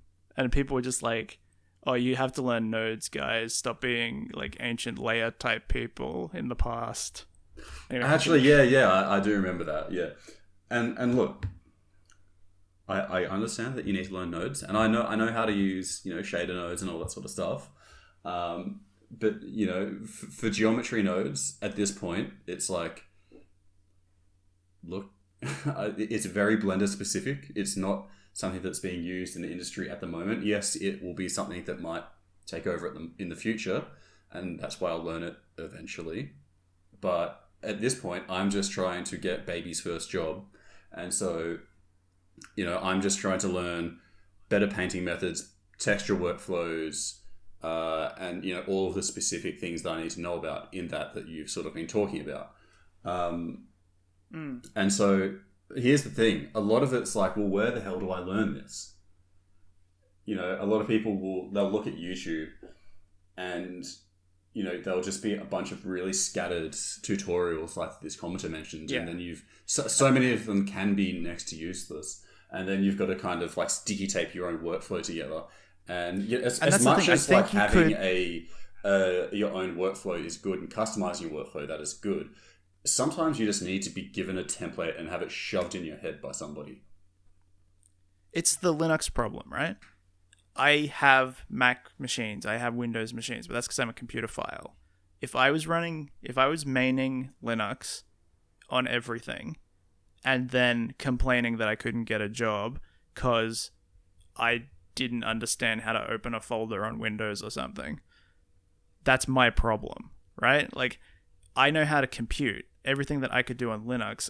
people were just like, oh, you have to learn nodes, guys. Stop being like ancient layer type people in the past. Anyway, actually, yeah, I do remember that, yeah. And look, I understand that you need to learn nodes, and I know how to use, shader nodes and all that sort of stuff. But, for geometry nodes, at this point, it's like, look, it's very Blender specific. It's not something that's being used in the industry at the moment. Yes, it will be something that might take over in the future, and that's why I'll learn it eventually. But at this point, I'm just trying to get baby's first job. And so, I'm just trying to learn better painting methods, texture workflows, and, all of the specific things that I need to know about in that you've sort of been talking about. And so here's the thing. A lot of it's like, well, where the hell do I learn this? A lot of people they'll look at YouTube and, there'll just be a bunch of really scattered tutorials like this commenter mentioned. Yeah. And then so many of them can be next to useless. And then you've got to kind of like sticky tape your own workflow together. And as much as like having your own workflow is good and customizing your workflow, that is good. Sometimes you just need to be given a template and have it shoved in your head by somebody. It's the Linux problem, right? I have Mac machines, I have Windows machines, but that's because I'm a computer file. If I was maining Linux on everything and then complaining that I couldn't get a job because I didn't understand how to open a folder on Windows or something, that's my problem, right? Like, I know how to compute. Everything that I could do on Linux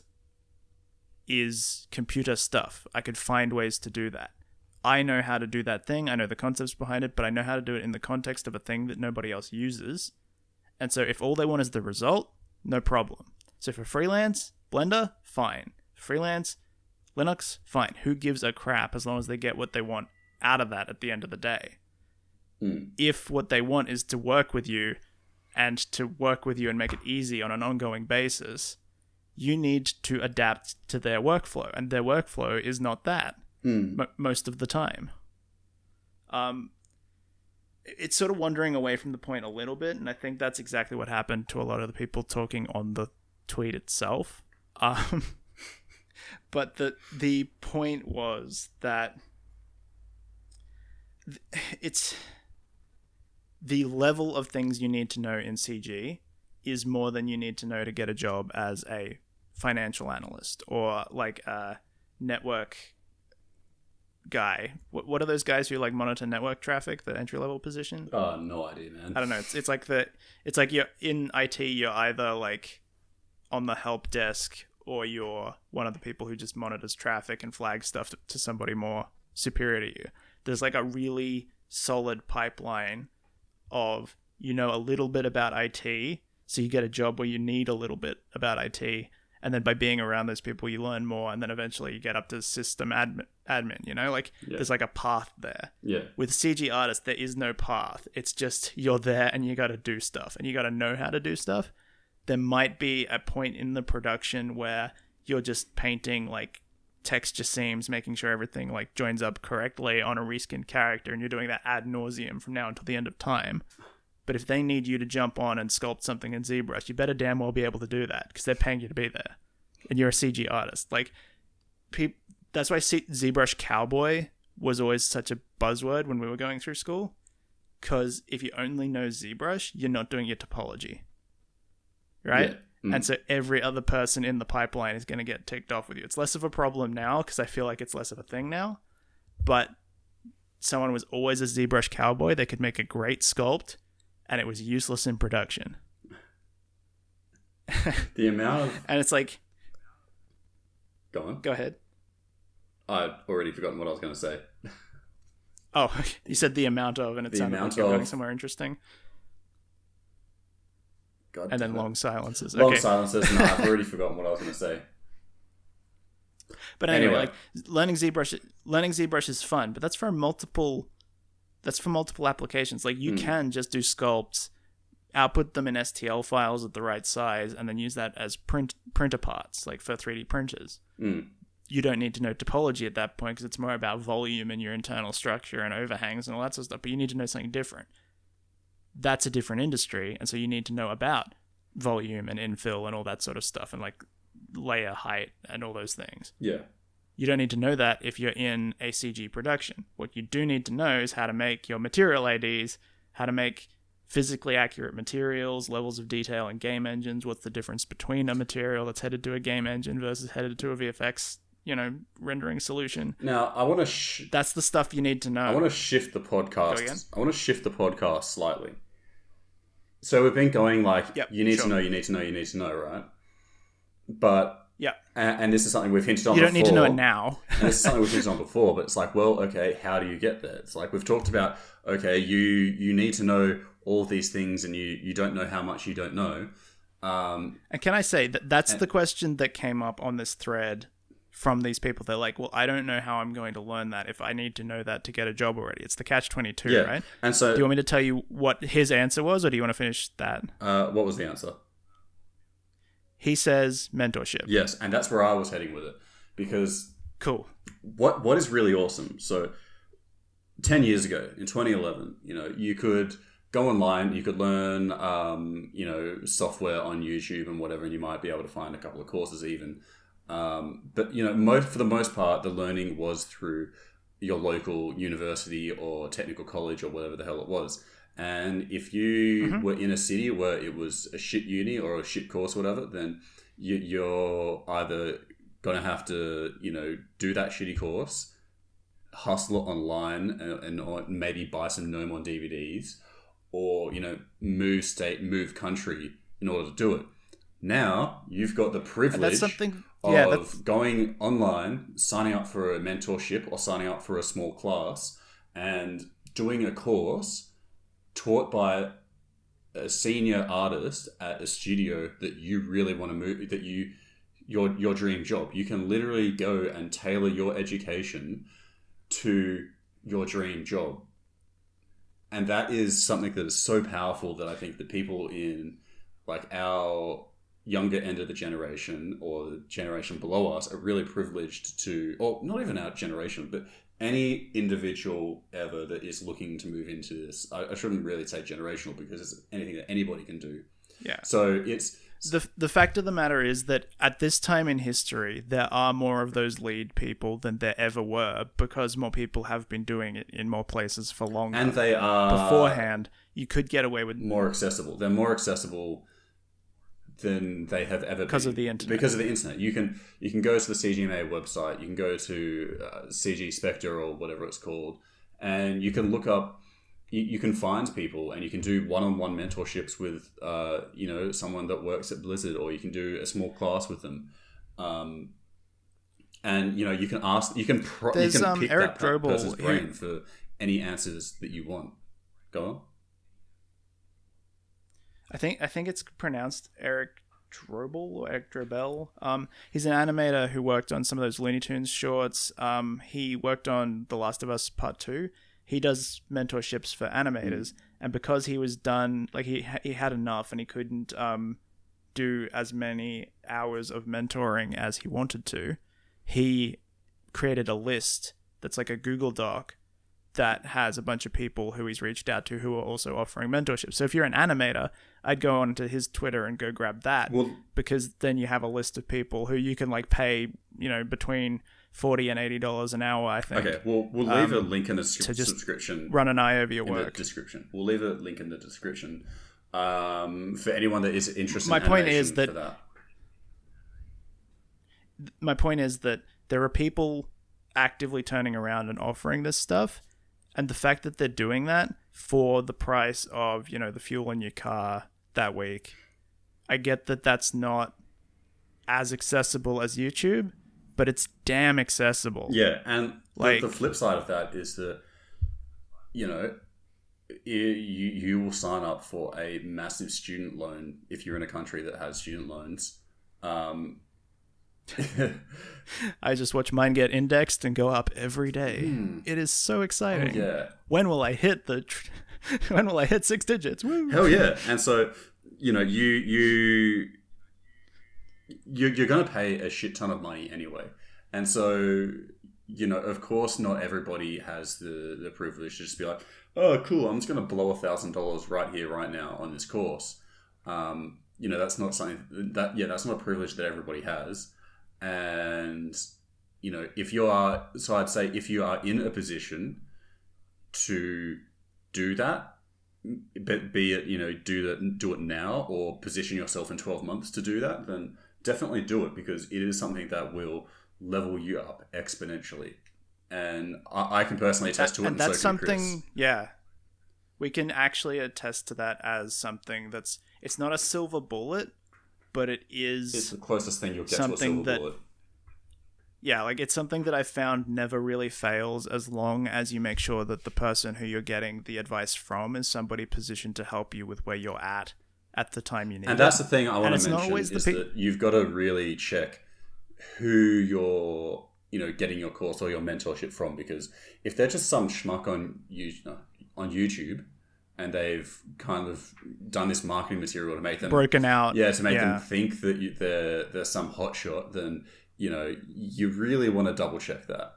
is computer stuff. I could find ways to do that. I know how to do that thing. I know the concepts behind it, but I know how to do it in the context of a thing that nobody else uses. And so if all they want is the result, no problem. So for freelance, Blender, fine. Freelance, Linux, fine. Who gives a crap as long as they get what they want out of that at the end of the day? If what they want is to work with you and make it easy on an ongoing basis, you need to adapt to their workflow. And their workflow is not that. Most of the time. It's sort of wandering away from the point a little bit, and I think that's exactly what happened to a lot of the people talking on the tweet itself. But the point was that it's the level of things you need to know in CG is more than you need to know to get a job as a financial analyst or like a network guy. What are those guys who like monitor network traffic, the entry level position? Oh, no idea, man. I don't know. It's like you're in IT, you're either like on the help desk or you're one of the people who just monitors traffic and flags stuff to somebody more superior to you. There's like a really solid pipeline of, you know, a little bit about IT, so you get a job where you need a little bit about IT, and then by being around those people you learn more, and then eventually you get up to system admin, you know, like there's like a path there. With CG artists there is no path. It's just you're there and you got to do stuff, and you got to know how to do stuff. There might be a point in the production where you're just painting like texture seams, making sure everything like joins up correctly on a reskinned character, and you're doing that ad nauseum from now until the end of time. But if they need you to jump on and sculpt something in ZBrush, you better damn well be able to do that, because they're paying you to be there, and you're a CG artist. Like, that's why ZBrush Cowboy was always such a buzzword when we were going through school, because if you only know ZBrush, you're not doing your topology, right? And so every other person in the pipeline is going to get ticked off with you. It's less of a problem now because I feel like it's less of a thing now. But someone was always a ZBrush cowboy. They could make a great sculpt, and it was useless in production. The amount of... And it's like... Go on. Go ahead. I'd already forgotten what I was going to say. Oh, you said the amount of, and it sounded like you were going somewhere interesting. God and then long silences. Long silences. No, I've already forgotten what I was going to say. But anyway, like learning ZBrush is fun, but that's for multiple applications. Like you can just do sculpts, output them in STL files at the right size, and then use that as printer parts, like for 3D printers. You don't need to know topology at that point because it's more about volume and your internal structure and overhangs and all that sort of stuff. But you need to know something different. That's a different industry, and so you need to know about volume and infill and all that sort of stuff, and like layer height and all those things. Yeah. You don't need to know that if you're in a CG production. What you do need to know is how to make your material IDs, how to make physically accurate materials, levels of detail in game engines, what's the difference between a material that's headed to a game engine versus headed to a VFX, rendering solution. Now, I want to... That's the stuff you need to know. I want to shift the podcast. Go again? I want to shift the podcast slightly. So we've been going like, you need to know, you need to know, you need to know, right? But... Yeah. And this is something we've hinted on before. before. You don't need to know it now. And this is something we've hinted on before, but it's like, well, okay, how do you get there? It's like we've talked about, okay, you need to know all these things, and you don't know how much you don't know. And can I say that's the question that came up on this thread from these people. They're like, well, I don't know how I'm going to learn that if I need to know that to get a job already. It's the catch-22, right? And so, do you want me to tell you what his answer was, or do you want to finish that? What was the answer? He says mentorship. Yes, and that's where I was heading with it. Because cool. What is really awesome, so 10 years ago, in 2011, you could go online, you could learn, software on YouTube and whatever, and you might be able to find a couple of courses even. But, for the most part, the learning was through your local university or technical college or whatever the hell it was. And if you were in a city where it was a shit uni or a shit course or whatever, then you're either going to have to, do that shitty course, hustle it online and maybe buy some GNOME on DVDs, or, move state, move country in order to do it. Now, you've got the privilege of going online, signing up for a mentorship or signing up for a small class and doing a course taught by a senior artist at a studio that you really want to move, that your dream job. You can literally go and tailor your education to your dream job. And that is something that is so powerful that I think that people in like our younger end of the generation or the generation below us are really privileged to, or not even our generation, but any individual ever that is looking to move into this. I shouldn't really say generational because it's anything that anybody can do. Yeah. So it's... The fact of the matter is that at this time in history, there are more of those lead people than there ever were because more people have been doing it in more places for longer. And they are... Beforehand, you could get away with... More accessible. They're more accessible than they have ever been. Because of the internet. Because of the internet. You can go to the CGMA website, you can go to CG Spectre or whatever it's called, and you can look up, you can find people and you can do one-on-one mentorships with, someone that works at Blizzard, or you can do a small class with them. And you can ask, you can pick Eric that Drobel, person's brain for any answers that you want. Go on. I think it's pronounced Eric Drobel or Eric Drobel. He's an animator who worked on some of those Looney Tunes shorts. He worked on The Last of Us Part 2. He does mentorships for animators, and because he was done, like he had enough, and he couldn't do as many hours of mentoring as he wanted to, he created a list that's like a Google Doc that has a bunch of people who he's reached out to who are also offering mentorship. So if you're an animator, I'd go onto his Twitter and go grab that, because then you have a list of people who you can like pay, between $40 and $80 an hour, I think. Okay, we'll leave a link in the subscription. Run an eye over your work. In the description. We'll leave a link in the description for anyone that is interested My in point animation is that, for that. My point is that there are people actively turning around and offering this stuff, and the fact that they're doing that for the price of, the fuel in your car that week, I get that that's not as accessible as YouTube, but it's damn accessible. Yeah, and the flip side of that is that, you will sign up for a massive student loan if you're in a country that has student loans. I just watch mine get indexed and go up every day. It is so exciting. Oh, yeah. When will I hit when will I hit 6 digits? Woo! Hell yeah. And so, you're going to pay a shit ton of money anyway. And so, of course, not everybody has the privilege to just be like, oh, cool, I'm just going to blow $1,000 right here, right now on this course. That's not something that's not a privilege that everybody has. And, I'd say if you are in a position to do that, but be it, do it now or position yourself in 12 months to do that, then definitely do it, because it is something that will level you up exponentially. And I can personally attest to it. And that's so can something, Kris. yeah, we can actually attest to that as something it's not a silver bullet, but it's the closest thing you'll get to a silver bullet. Yeah, like it's something that I've found never really fails, as long as you make sure that the person who you're getting the advice from is somebody positioned to help you with where you're at the time you need it. And that's the thing I want to mention is that you've got to really check who you're, getting your course or your mentorship from, because if they're just some schmuck on YouTube and they've kind of done this marketing material to make them broken out, to make them think that they're some hotshot, then you really want to double check that,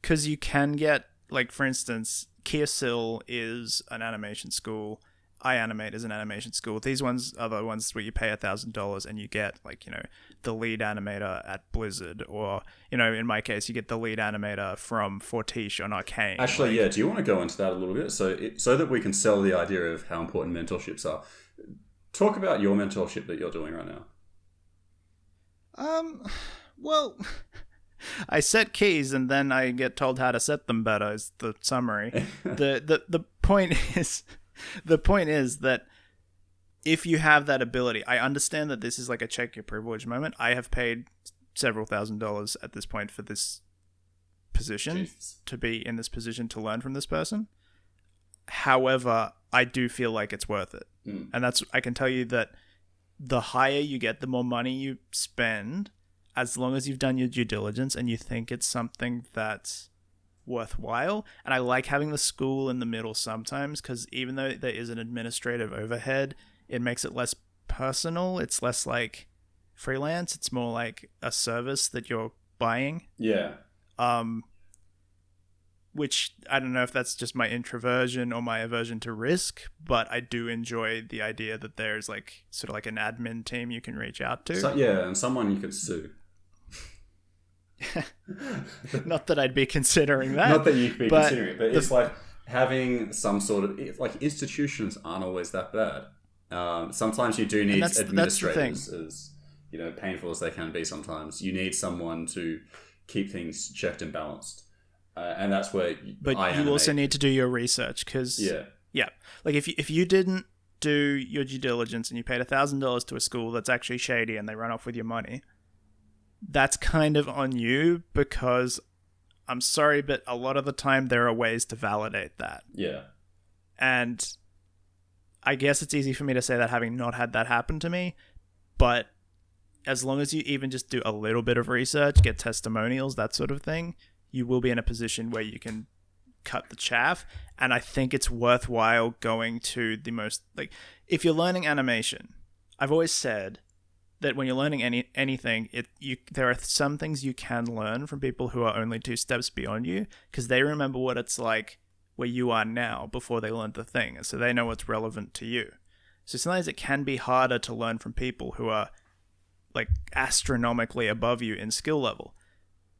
because you can get, like, for instance, Kearsil is an animation school. iAnimate is an animation school. These ones are the ones where you pay $1,000 and you get, like, the lead animator at Blizzard, or, in my case, you get the lead animator from Fortiche on Arcane. Actually, do you want to go into that a little bit so that we can sell the idea of how important mentorships are? Talk about your mentorship that you're doing right now. Well, I set keys and then I get told how to set them better is the summary. The point is that if you have that ability, I understand that this is like a check your privilege moment. I have paid several $1,000s at this point for this position, to be in this position to learn from this person. However, I do feel like it's worth it. And I can tell you that the higher you get, the more money you spend, as long as you've done your due diligence and you think it's something that's worthwhile. And I like having the school in the middle sometimes, because even though there is an administrative overhead, it makes it less personal. It's less like freelance. It's more like a service that you're buying. Yeah. Which I don't know if that's just my introversion or my aversion to risk, but I do enjoy the idea that there's like sort of like an admin team you can reach out to. So, yeah, and someone you could sue. Not that I'd be considering that. Not that you'd be considering it, but it's like having some sort of, like, institutions aren't always that bad. Sometimes you do need administrators, as painful as they can be. Sometimes you need someone to keep things checked and balanced. And that's where you also need to do your research, because like if you didn't do your due diligence and you paid $1,000 to a school that's actually shady and they run off with your money, that's kind of on you, because I'm sorry, but a lot of the time there are ways to validate that. Yeah. And I guess it's easy for me to say that having not had that happen to me, but as long as you even just do a little bit of research, get testimonials, that sort of thing, you will be in a position where you can cut the chaff. And I think it's worthwhile going to the most, like, if you're learning animation, I've always said that when you're learning anything, there are some things you can learn from people who are only 2 steps beyond you, because they remember what it's like where you are now before they learned the thing, and so they know what's relevant to you. So sometimes it can be harder to learn from people who are like astronomically above you in skill level.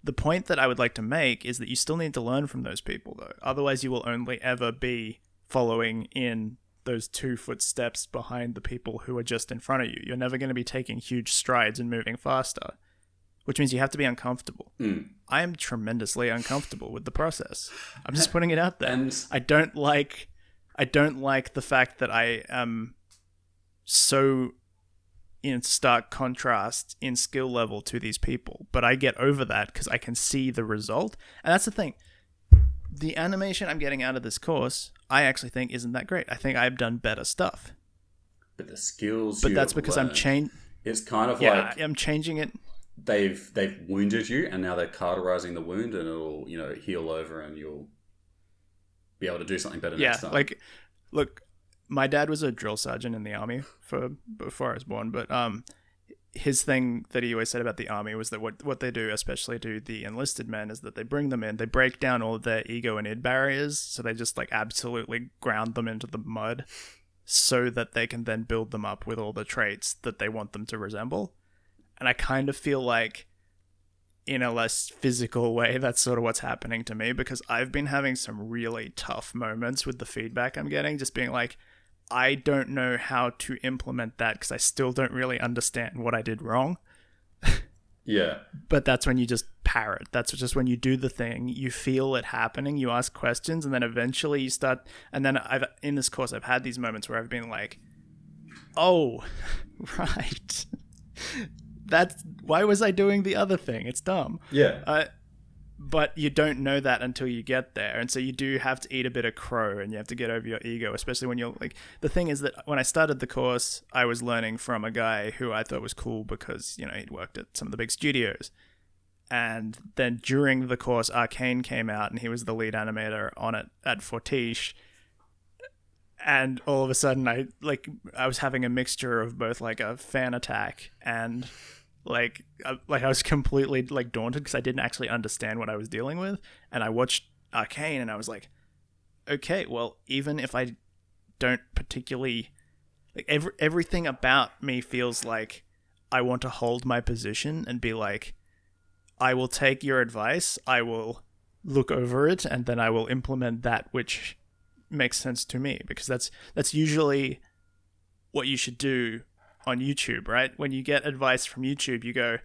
The point that I would like to make is that you still need to learn from those people, though. Otherwise, you will only ever be following in those 2 footsteps behind the people who are just in front of you. You're never going to be taking huge strides and moving faster, which means you have to be uncomfortable. I am tremendously uncomfortable with the process. I'm just putting it out there. And I don't like the fact that I am so in stark contrast in skill level to these people, but I get over that because I can see the result. And that's the thing. The animation I'm getting out of this course, I actually think isn't that great. I think I've done better stuff. But the skills, but that's because I'm changing. It's kind of like I'm changing it. They've wounded you, and now they're cauterizing the wound, and it'll heal over, and you'll be able to do something better next time. Like, look, my dad was a drill sergeant in the army before I was born, but his thing that he always said about the army was that what they do, especially to the enlisted men, is that they bring them in, they break down all of their ego and id barriers, so they just like absolutely ground them into the mud so that they can then build them up with all the traits that they want them to resemble. And I kind of feel like in a less physical way, that's sort of what's happening to me, because I've been having some really tough moments with the feedback I'm getting, just being like, I don't know how to implement that because I still don't really understand what I did wrong. Yeah. But that's when you just parrot. That's just when you do the thing, you feel it happening, you ask questions, and then eventually you start. And then in this course, I've had these moments where I've been like, oh, right. Why was I doing the other thing? It's dumb. Yeah. But you don't know that until you get there. And so you do have to eat a bit of crow, and you have to get over your ego, especially when you're like, the thing is that when I started the course, I was learning from a guy who I thought was cool because, he'd worked at some of the big studios. And then during the course, Arcane came out, and he was the lead animator on it at Fortiche. And all of a sudden I was having a mixture of both like a fan attack and like I was completely like daunted because I didn't actually understand what I was dealing with. And I watched Arcane and I was like, okay, well, even if I don't particularly like everything about me feels like I want to hold my position and be like, I will take your advice, I will look over it, and then I will implement that which makes sense to me, because that's usually what you should do on YouTube, right? When you get advice from YouTube, you go,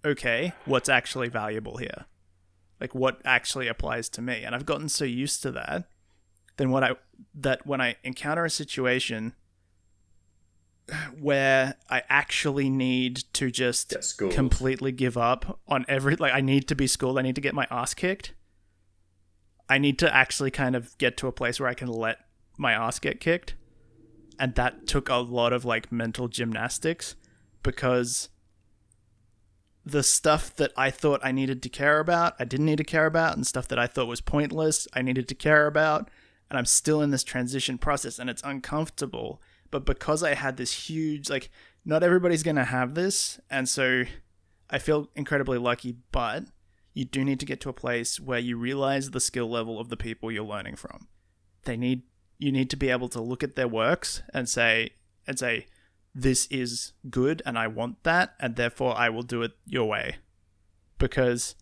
okay, what's actually valuable here? Like, what actually applies to me? And I've gotten so used to that, then when I encounter a situation where I actually need to just completely give up on I need to be schooled, I need to get my ass kicked, I need to actually kind of get to a place where I can let my ass get kicked. And that took a lot of like mental gymnastics, because the stuff that I thought I needed to care about, I didn't need to care about, and stuff that I thought was pointless, I needed to care about. And I'm still in this transition process, and it's uncomfortable. But because I had this huge, like, not everybody's going to have this. And so I feel incredibly lucky, but you do need to get to a place where you realize the skill level of the people you're learning from. You need to be able to look at their works and say, this is good and I want that, and therefore I will do it your way. Because,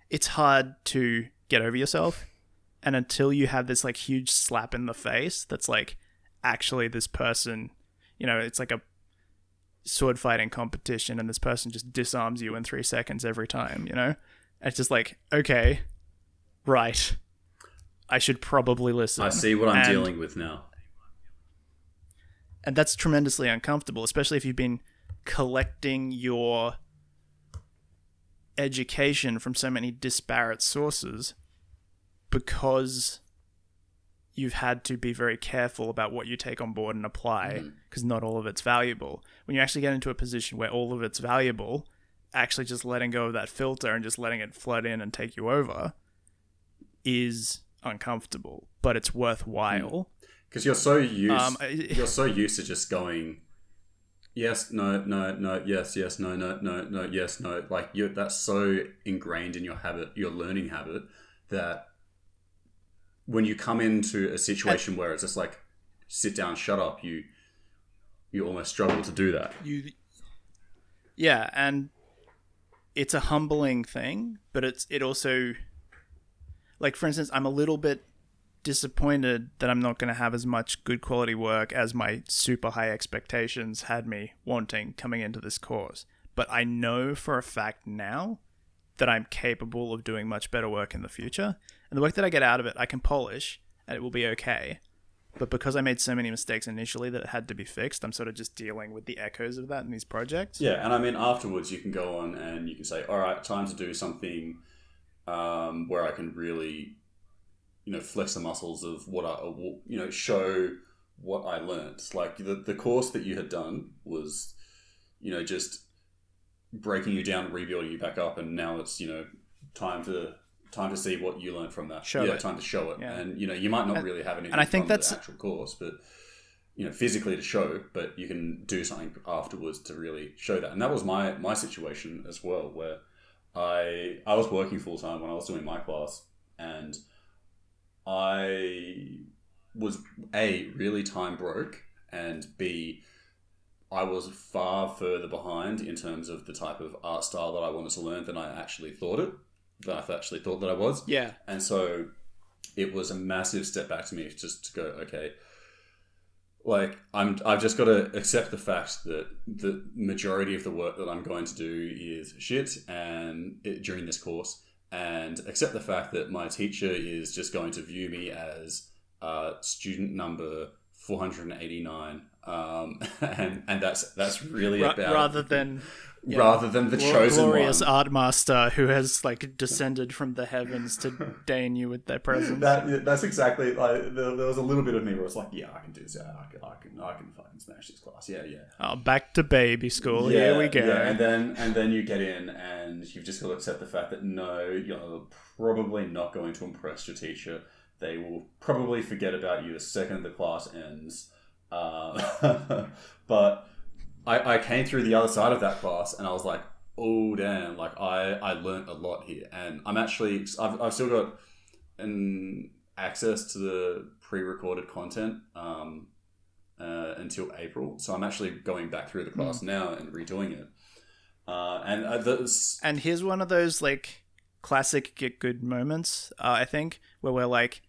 it's hard to get over yourself. And until you have this like huge slap in the face that's like, actually this person, it's like a sword fighting competition and this person just disarms you in 3 seconds every time, It's just like, okay, right. I should probably listen. I see what I'm dealing with now. And that's tremendously uncomfortable, especially if you've been collecting your education from so many disparate sources, because you've had to be very careful about what you take on board and apply, because not all of it's valuable. When you actually get into a position where all of it's valuable, actually just letting go of that filter and just letting it flood in and take you over is uncomfortable, but it's worthwhile. Because you're so used to just going, yes, no, no, no, yes, yes, no, no, no, no, yes, no. Like that's so ingrained in your habit, your learning habit, that when you come into a situation where it's just like, sit down, shut up, you almost struggle to do that. Yeah, and it's a humbling thing, but it also, like, for instance, I'm a little bit disappointed that I'm not going to have as much good quality work as my super high expectations had me wanting coming into this course. But I know for a fact now that I'm capable of doing much better work in the future. And the work that I get out of it, I can polish and it will be okay. But because I made so many mistakes initially that it had to be fixed, I'm sort of just dealing with the echoes of that in these projects. Yeah, and I mean, afterwards you can go on and you can say, all right, time to do something where I can really, flex the muscles of what I, show what I learned. Like the course that you had done was, just breaking you down, rebuilding you back up, and now it's, time to see what you learned from that. Time to show it. Yeah. And, you might not really have anything and I think that's the actual course, but, physically to show, but you can do something afterwards to really show that. And that was my situation as well, where I was working full time when I was doing my class, and I was A, really time broke, and B, I was far further behind in terms of the type of art style that I wanted to learn than I actually thought that I was. Yeah. And so it was a massive step back to me just to go, okay, like I've just got to accept the fact that the majority of the work that I'm going to do is shit during this course, and accept the fact that my teacher is just going to view me as student number 489, and that's really about rather than the chosen glorious one. art master who has descended from the heavens to deign you with their presence. That's exactly like there was a little bit of me where it's like, yeah, I can do this. Yeah, I can fucking smash this class. Yeah. Oh, back to baby school. Yeah, here we go. Yeah, and then you get in and you've just got to accept the fact that no, you're probably not going to impress your teacher. They will probably forget about you the second the class ends. But I came through the other side of that class and I was like, oh damn, like I learned a lot here, and I've still got access to the pre-recorded content until April, so I'm actually going back through the class now and redoing it. And here's one of those classic GitGud moments, I think, where we're like,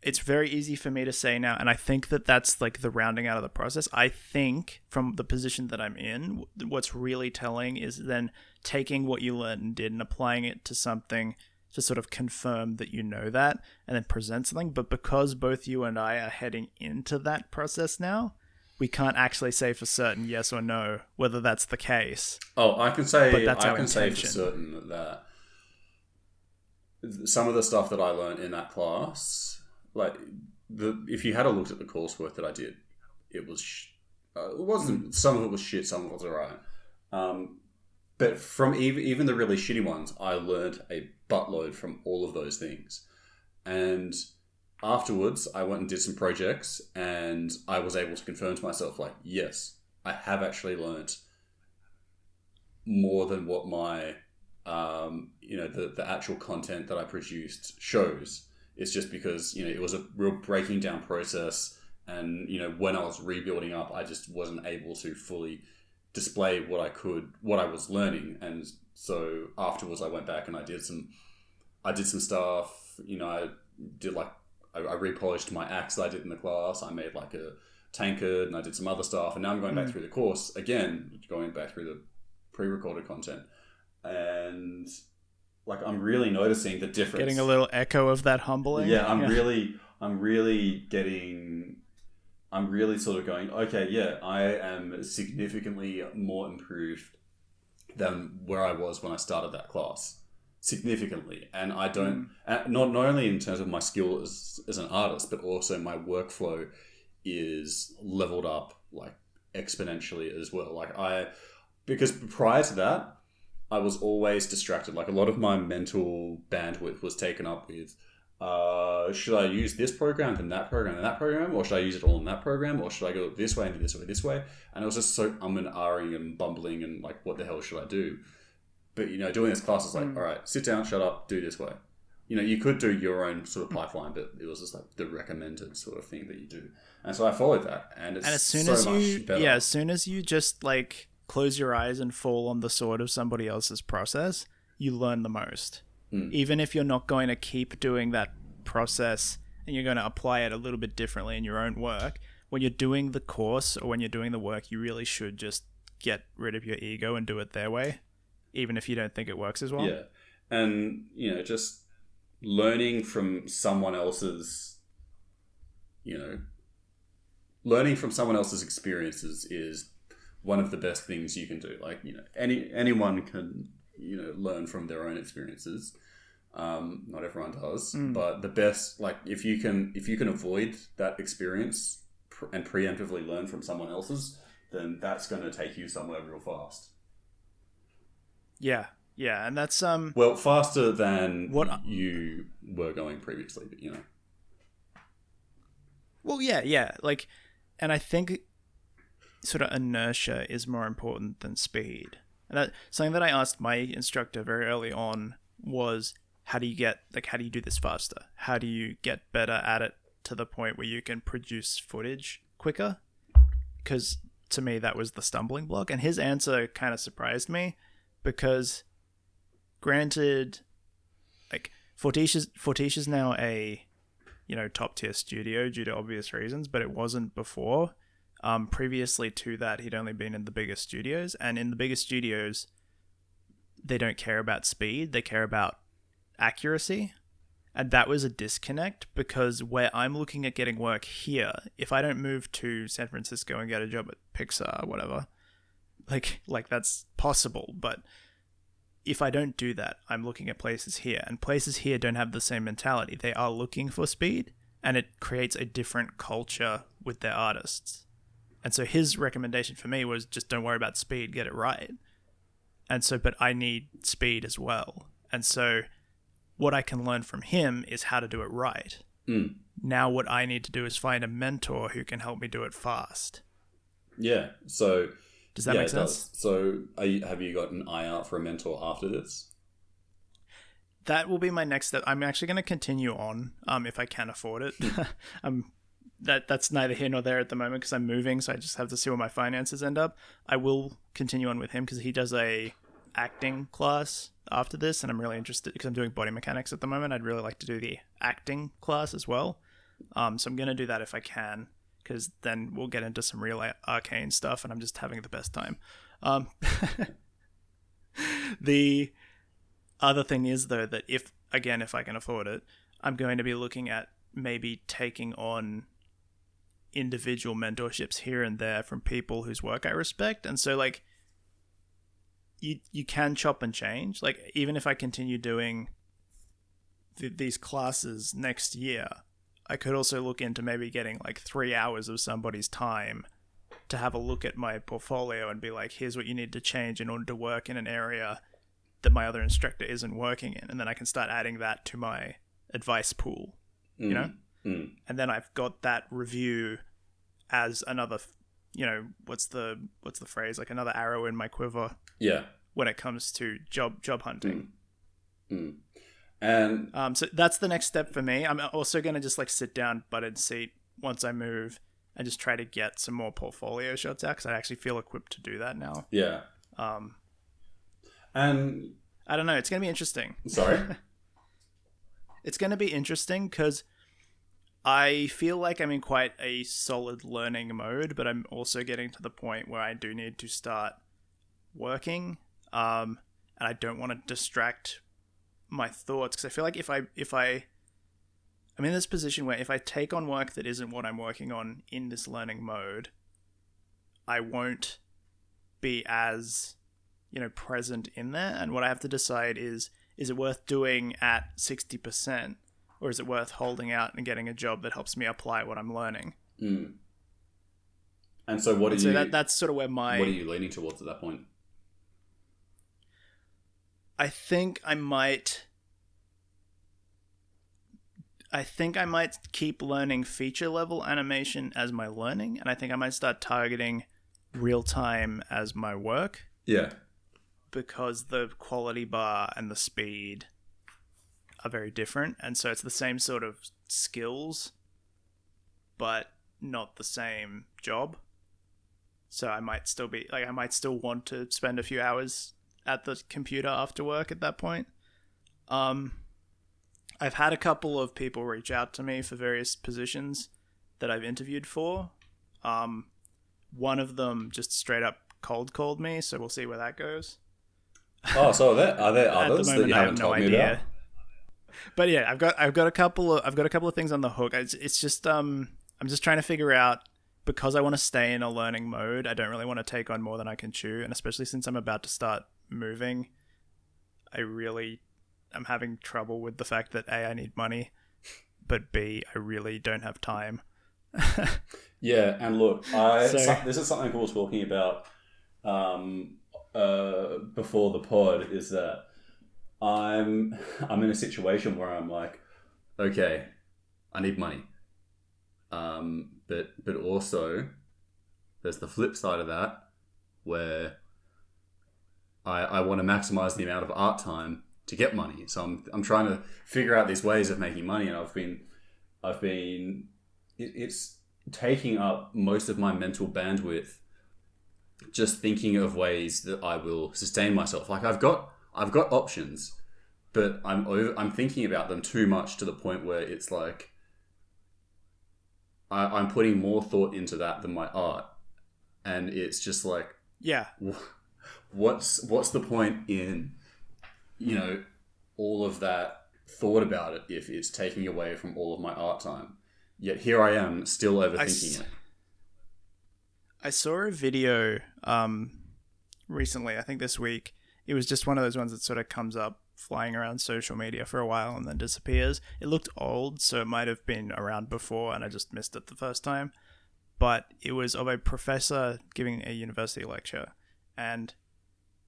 it's very easy for me to say now, and I think that that's the rounding out of the process. I think from the position that I'm in, what's really telling is then taking what you learned and did and applying it to something to sort of confirm that you know that, and then present something. But because both you and I are heading into that process now, we can't actually say for certain yes or no whether that's the case. Oh, I can say say for certain that some of the stuff that I learned in that class, if you had a look at the coursework that I did, it wasn't. Some of it was shit. Some of it was alright. But from even the really shitty ones, I learned a buttload from all of those things. And afterwards, I went and did some projects, and I was able to confirm to myself, yes, I have actually learned more than what my the actual content that I produced shows. It's just because, it was a real breaking down process, and, when I was rebuilding up, I just wasn't able to fully display what I was learning. And so afterwards I went back and I did some stuff, I did I repolished my axe that I did in the class. I made a tankard, and I did some other stuff. And now I'm going back through the course again, going back through the pre-recorded content. And like I'm really noticing the difference. Getting a little echo of that humbling. Yeah, I'm really sort of going, okay, yeah, I am significantly more improved than where I was when I started that class. Significantly. And I don't, not only in terms of my skill as an artist, but also my workflow is leveled up like exponentially as well. Because prior to that, I was always distracted. Like a lot of my mental bandwidth was taken up with, should I use this program, then that program, and that program, or should I use it all in that program, or should I go this way and do this way? And it was just so and ahhing and bumbling and like, what the hell should I do? But, doing this class is like, all right, sit down, shut up, do this way. You could do your own sort of pipeline, but it was just like the recommended sort of thing that you do. And so I followed that, and it's as soon so as much better. Yeah, as soon as you just like close your eyes and fall on the sword of somebody else's process, you learn the most. Even if you're not going to keep doing that process and you're going to apply it a little bit differently in your own work, when you're doing the course or when you're doing the work, you really should just get rid of your ego and do it their way, even if you don't think it works as well. Yeah. And, just learning from someone else's, experiences is one of the best things you can do. Like, anyone can, learn from their own experiences. Not everyone does, but the best, like, if you can avoid that experience and preemptively learn from someone else's, then that's going to take you somewhere real fast. Yeah, and that's well, faster than what you were going previously, but Well, yeah, like, and I think sort of inertia is more important than speed. And something that I asked my instructor very early on was, how do you do this faster? How do you get better at it to the point where you can produce footage quicker? Because to me, that was the stumbling block. And his answer kind of surprised me, because granted, like, Fortiche is now a, top tier studio due to obvious reasons, but it wasn't before. Previously to that, he'd only been in the bigger studios, and in the bigger studios, they don't care about speed, they care about accuracy. And that was a disconnect, because where I'm looking at getting work here, if I don't move to San Francisco and get a job at Pixar, whatever, like that's possible, but if I don't do that, I'm looking at places here, and places here don't have the same mentality. They are looking for speed, and it creates a different culture with their artists. And so his recommendation for me was just don't worry about speed, get it right. And so, but I need speed as well. And so what I can learn from him is how to do it right. Now what I need to do is find a mentor who can help me do it fast. Yeah. So does that make sense? Does. So have you got an eye out for a mentor after this? That will be my next step. I'm actually going to continue on if I can afford it. That's neither here nor there at the moment because I'm moving, so I just have to see where my finances end up. I will continue on with him because he does a acting class after this, and I'm really interested because I'm doing body mechanics at the moment. I'd really like to do the acting class as well. So I'm going to do that if I can, because then we'll get into some real arcane stuff, and I'm just having the best time. The other thing is, though, that if I can afford it, I'm going to be looking at maybe taking on individual mentorships here and there from people whose work I respect. And so, like, you can chop and change. Like, even if I continue doing these classes next year, I could also look into maybe getting like 3 hours of somebody's time to have a look at my portfolio and be like, here's what you need to change in order to work in an area that my other instructor isn't working in. And then I can start adding that to my advice pool, you know? And then I've got that review as another, what's the phrase? Like another arrow in my quiver. Yeah. When it comes to job hunting. And so that's the next step for me. I'm also going to just like sit down, butted seat once I move, and just try to get some more portfolio shots out because I actually feel equipped to do that now. Yeah. And I don't know. It's going to be interesting. Sorry? It's going to be interesting because I feel like I'm in quite a solid learning mode, but I'm also getting to the point where I do need to start working. And I don't want to distract my thoughts, because I feel like if I'm in this position where if I take on work that isn't what I'm working on in this learning mode, I won't be as, present in there. And what I have to decide is it worth doing at 60%, or is it worth holding out and getting a job that helps me apply what I'm learning? Mm. And so what are you... that's sort of where what are you leaning towards at that point? I think I might keep learning feature level animation as my learning, and I think I might start targeting real time as my work. Yeah. Because the quality bar and the speed are very different, and so it's the same sort of skills, but not the same job. So I might still want to spend a few hours at the computer after work at that point. I've had a couple of people reach out to me for various positions that I've interviewed for. One of them just straight up cold called me, so we'll see where that goes. Oh, so are there others that you haven't told me about? But yeah, I've got a couple of things on the hook. It's just I'm just trying to figure out, because I want to stay in a learning mode. I don't really want to take on more than I can chew, and especially since I'm about to start moving, I'm having trouble with the fact that A, I need money, but B, I really don't have time. Yeah, and look, this is something we were talking about before the pod, is that I'm in a situation where I'm like, okay, I need money, but also there's the flip side of that where I want to maximize the amount of art time to get money. So I'm trying to figure out these ways of making money, and it's taking up most of my mental bandwidth just thinking of ways that I will sustain myself. Like I've got options, but I'm thinking about them too much to the point where it's like I'm putting more thought into that than my art, and it's just like, yeah, what's the point in all of that thought about it if it's taking away from all of my art time? Yet here I am still overthinking it. I saw a video recently, I think this week. It was just one of those ones that sort of comes up flying around social media for a while and then disappears. It looked old, so it might have been around before and I just missed it the first time. But it was of a professor giving a university lecture, and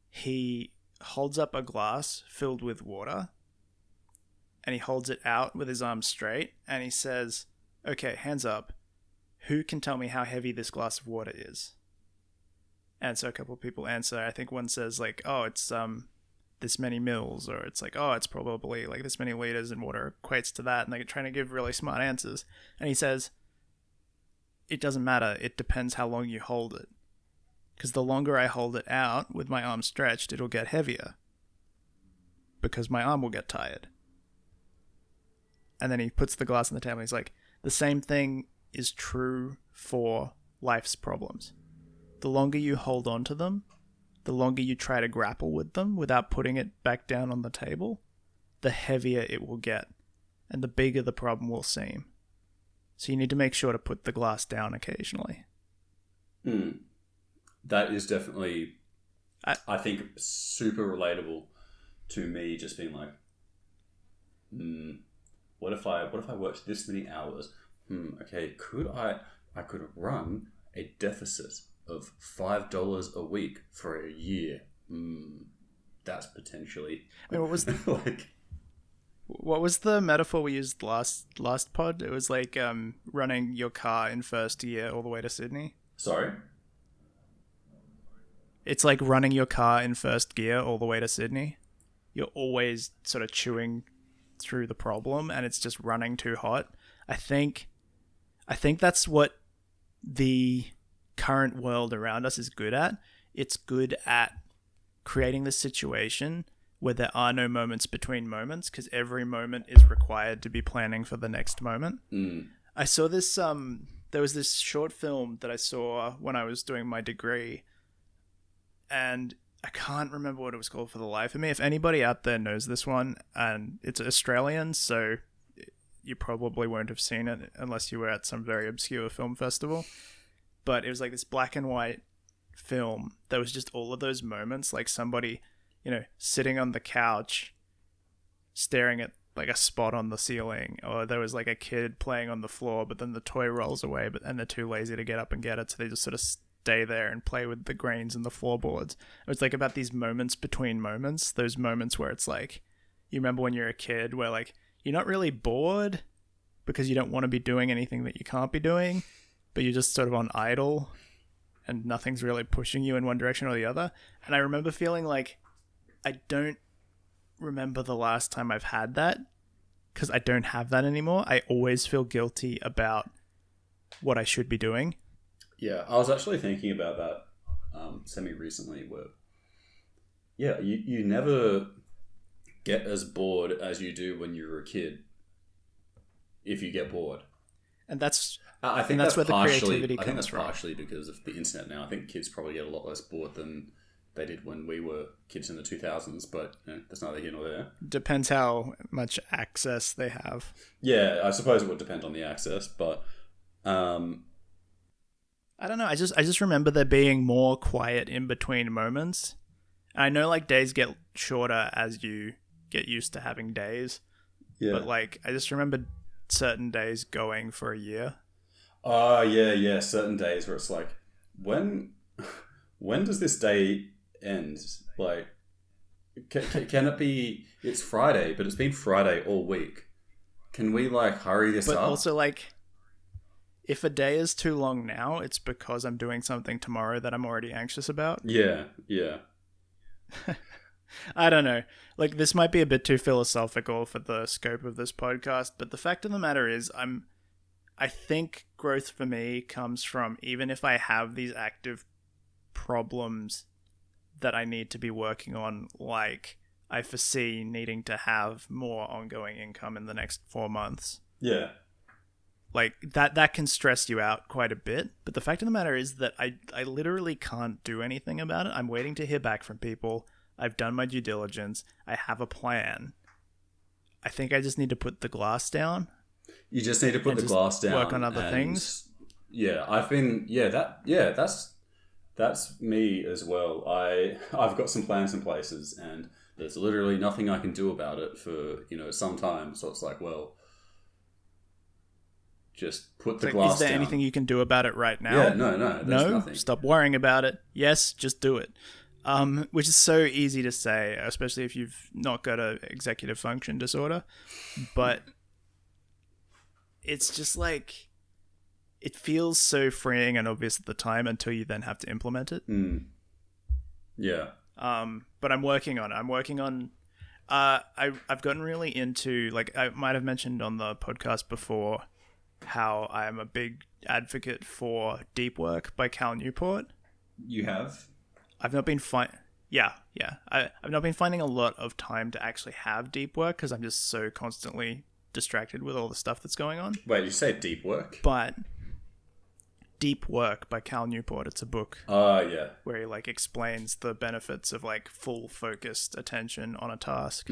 he holds up a glass filled with water, and he holds it out with his arms straight, and he says, okay, hands up, who can tell me how heavy this glass of water is? And so a couple of people answer. I think one says like, oh, it's this many mils, or it's like, oh, it's probably like this many liters, and water equates to that, and they're trying to give really smart answers. And he says, it doesn't matter, it depends how long you hold it. Because the longer I hold it out with my arm stretched, it'll get heavier. Because my arm will get tired. And then he puts the glass on the table and he's like, the same thing is true for life's problems. The longer you hold on to them, the longer you try to grapple with them without putting it back down on the table, the heavier it will get, and the bigger the problem will seem. So you need to make sure to put the glass down occasionally. That is definitely, I think, super relatable to me. Just being like, what if I worked this many hours? Okay, I could run a deficit of $5 a week for a year. That's potentially. I mean, what was like? What was the metaphor we used last pod? It was like running your car in first gear all the way to Sydney. Sorry? It's like running your car in first gear all the way to Sydney. You're always sort of chewing through the problem, and it's just running too hot. I think that's what the current world around us is good at. It's good at creating the situation where there are no moments between moments, because every moment is required to be planning for the next moment. I saw this, there was this short film that I saw when I was doing my degree, and I can't remember what it was called for the life of me. If anybody out there knows this one, and it's Australian, so you probably won't have seen it unless you were at some very obscure film festival. But it was like this black and white film that was just all of those moments, like somebody, sitting on the couch staring at like a spot on the ceiling, or there was like a kid playing on the floor, but then the toy rolls away, and they're too lazy to get up and get it, so they just sort of stay there and play with the grains and the floorboards. It was like about these moments between moments, those moments where it's like, you remember when you're a kid where like you're not really bored because you don't want to be doing anything that you can't be doing, but you're just sort of on idle and nothing's really pushing you in one direction or the other. And I remember feeling like I don't remember the last time I've had that, because I don't have that anymore. I always feel guilty about what I should be doing. Yeah, I was actually thinking about that semi-recently, where you never get as bored as you do when you were a kid if you get bored. And that's I think that's that's where the partially, creativity I think comes that's from. partially because of the internet now. I think kids probably get a lot less bored than they did when we were kids in the 2000s, but that's neither here nor there. Depends how much access they have. Yeah, I suppose it would depend on the access, but I don't know. I just remember there being more quiet in between moments. And I know like days get shorter as you get used to having days. yeah. But like I just remember certain days going for a year. Oh, yeah. Certain days where it's like, when does this day end? Like, can it be, it's Friday, but it's been Friday all week. Can we, like, hurry this But up? also, like, if a day is too long now, it's because I'm doing something tomorrow that I'm already anxious about. Yeah. I don't know. Like, this might be a bit too philosophical for the scope of this podcast, but the fact of the matter is, I think growth for me comes from, even if I have these active problems that I need to be working on, like I foresee needing to have more ongoing income in the next 4 months. Yeah. Like that can stress you out quite a bit. But the fact of the matter is that I literally can't do anything about it. I'm waiting to hear back from people. I've done my due diligence. I have a plan. I think I just need to put the glass down. You just need to put the glass down. Work on other things. Yeah, that's me as well. I've got some plans in places, and there's literally nothing I can do about it for some time. So it's like, well, just put the glass down. Is there anything you can do about it right now? Yeah, no, there's nothing. Stop worrying about it. Yes, just do it. Which is so easy to say, especially if you've not got a executive function disorder. But it's just like, it feels so freeing and obvious at the time until you then have to implement it. Yeah. But I'm working on it. I've gotten really into, like, I might have mentioned on the podcast before how I am a big advocate for Deep Work by Cal Newport. You have? I've not been I've not been finding a lot of time to actually have deep work because I'm just so constantly distracted with all the stuff that's going on. Wait, you say deep work? But Deep Work by Cal Newport, it's a book. Yeah. Where he like explains the benefits of like full focused attention on a task.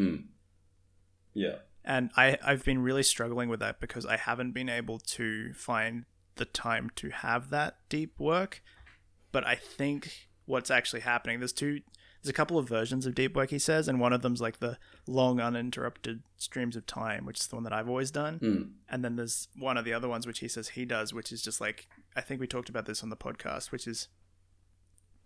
Yeah. And I've been really struggling with that because I haven't been able to find the time to have that deep work. But I think what's actually happening, there's a couple of versions of deep work, he says, and one of them's like the long uninterrupted streams of time, which is the one that I've always done. And then there's one of the other ones which he says he does, which is just like, I think we talked about this on the podcast, which is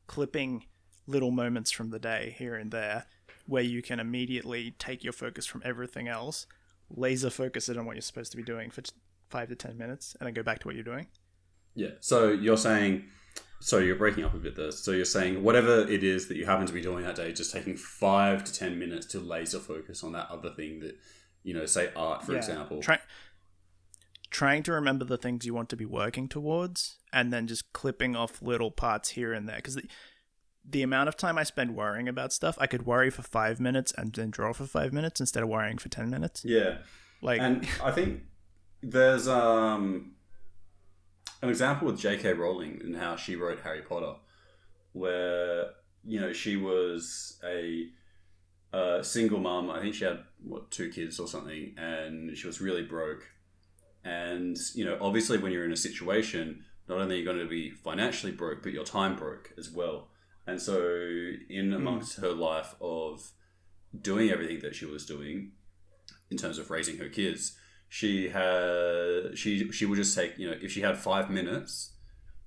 clipping little moments from the day here and there where you can immediately take your focus from everything else, laser focus it on what you're supposed to be doing for 5 to 10 minutes, and then go back to what you're doing. Yeah. So you're saying... So you're breaking up a bit there. So you're saying whatever it is that you happen to be doing that day, just taking 5 to 10 minutes to laser focus on that other thing that, say art, for example. Trying to remember the things you want to be working towards and then just clipping off little parts here and there. Because the amount of time I spend worrying about stuff, I could worry for 5 minutes and then draw for 5 minutes instead of worrying for 10 minutes. Yeah. And I think there's... an example with J.K. Rowling and how she wrote Harry Potter, where she was a single mum. I think she had, 2 kids or something, and she was really broke. And, obviously when you're in a situation, not only are you going to be financially broke, but your time broke as well. And so in amongst her life of doing everything that she was doing in terms of raising her kids, she would just take, if she had 5 minutes,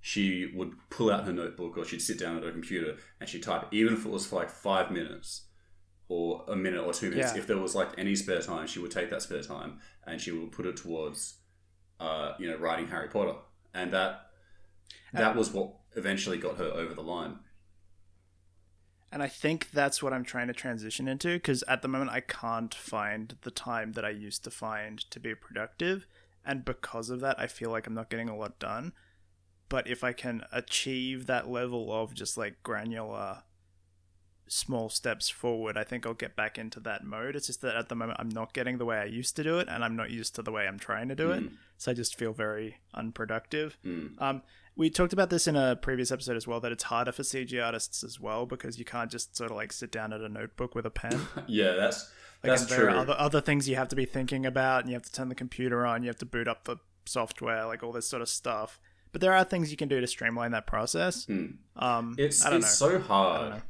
she would pull out her notebook, or she'd sit down at her computer and she'd type, even if it was for like 5 minutes or a minute or 2 minutes. If there was like any spare time, she would take that spare time and she would put it towards writing Harry Potter. And that was what eventually got her over the line. And I think that's what I'm trying to transition into, because at the moment I can't find the time that I used to find to be productive. And because of that, I feel like I'm not getting a lot done. But if I can achieve that level of just like granular small steps forward, I think I'll get back into that mode. It's just that at the moment I'm not getting the way I used to do it, and I'm not used to the way I'm trying to do it. So I just feel very unproductive. We talked about this in a previous episode as well, that it's harder for CG artists as well, because you can't just sort of like sit down at a notebook with a pen. Yeah, that's true. There are other things you have to be thinking about, and you have to turn the computer on, you have to boot up the software, like all this sort of stuff. But there are things you can do to streamline that process. It's so hard,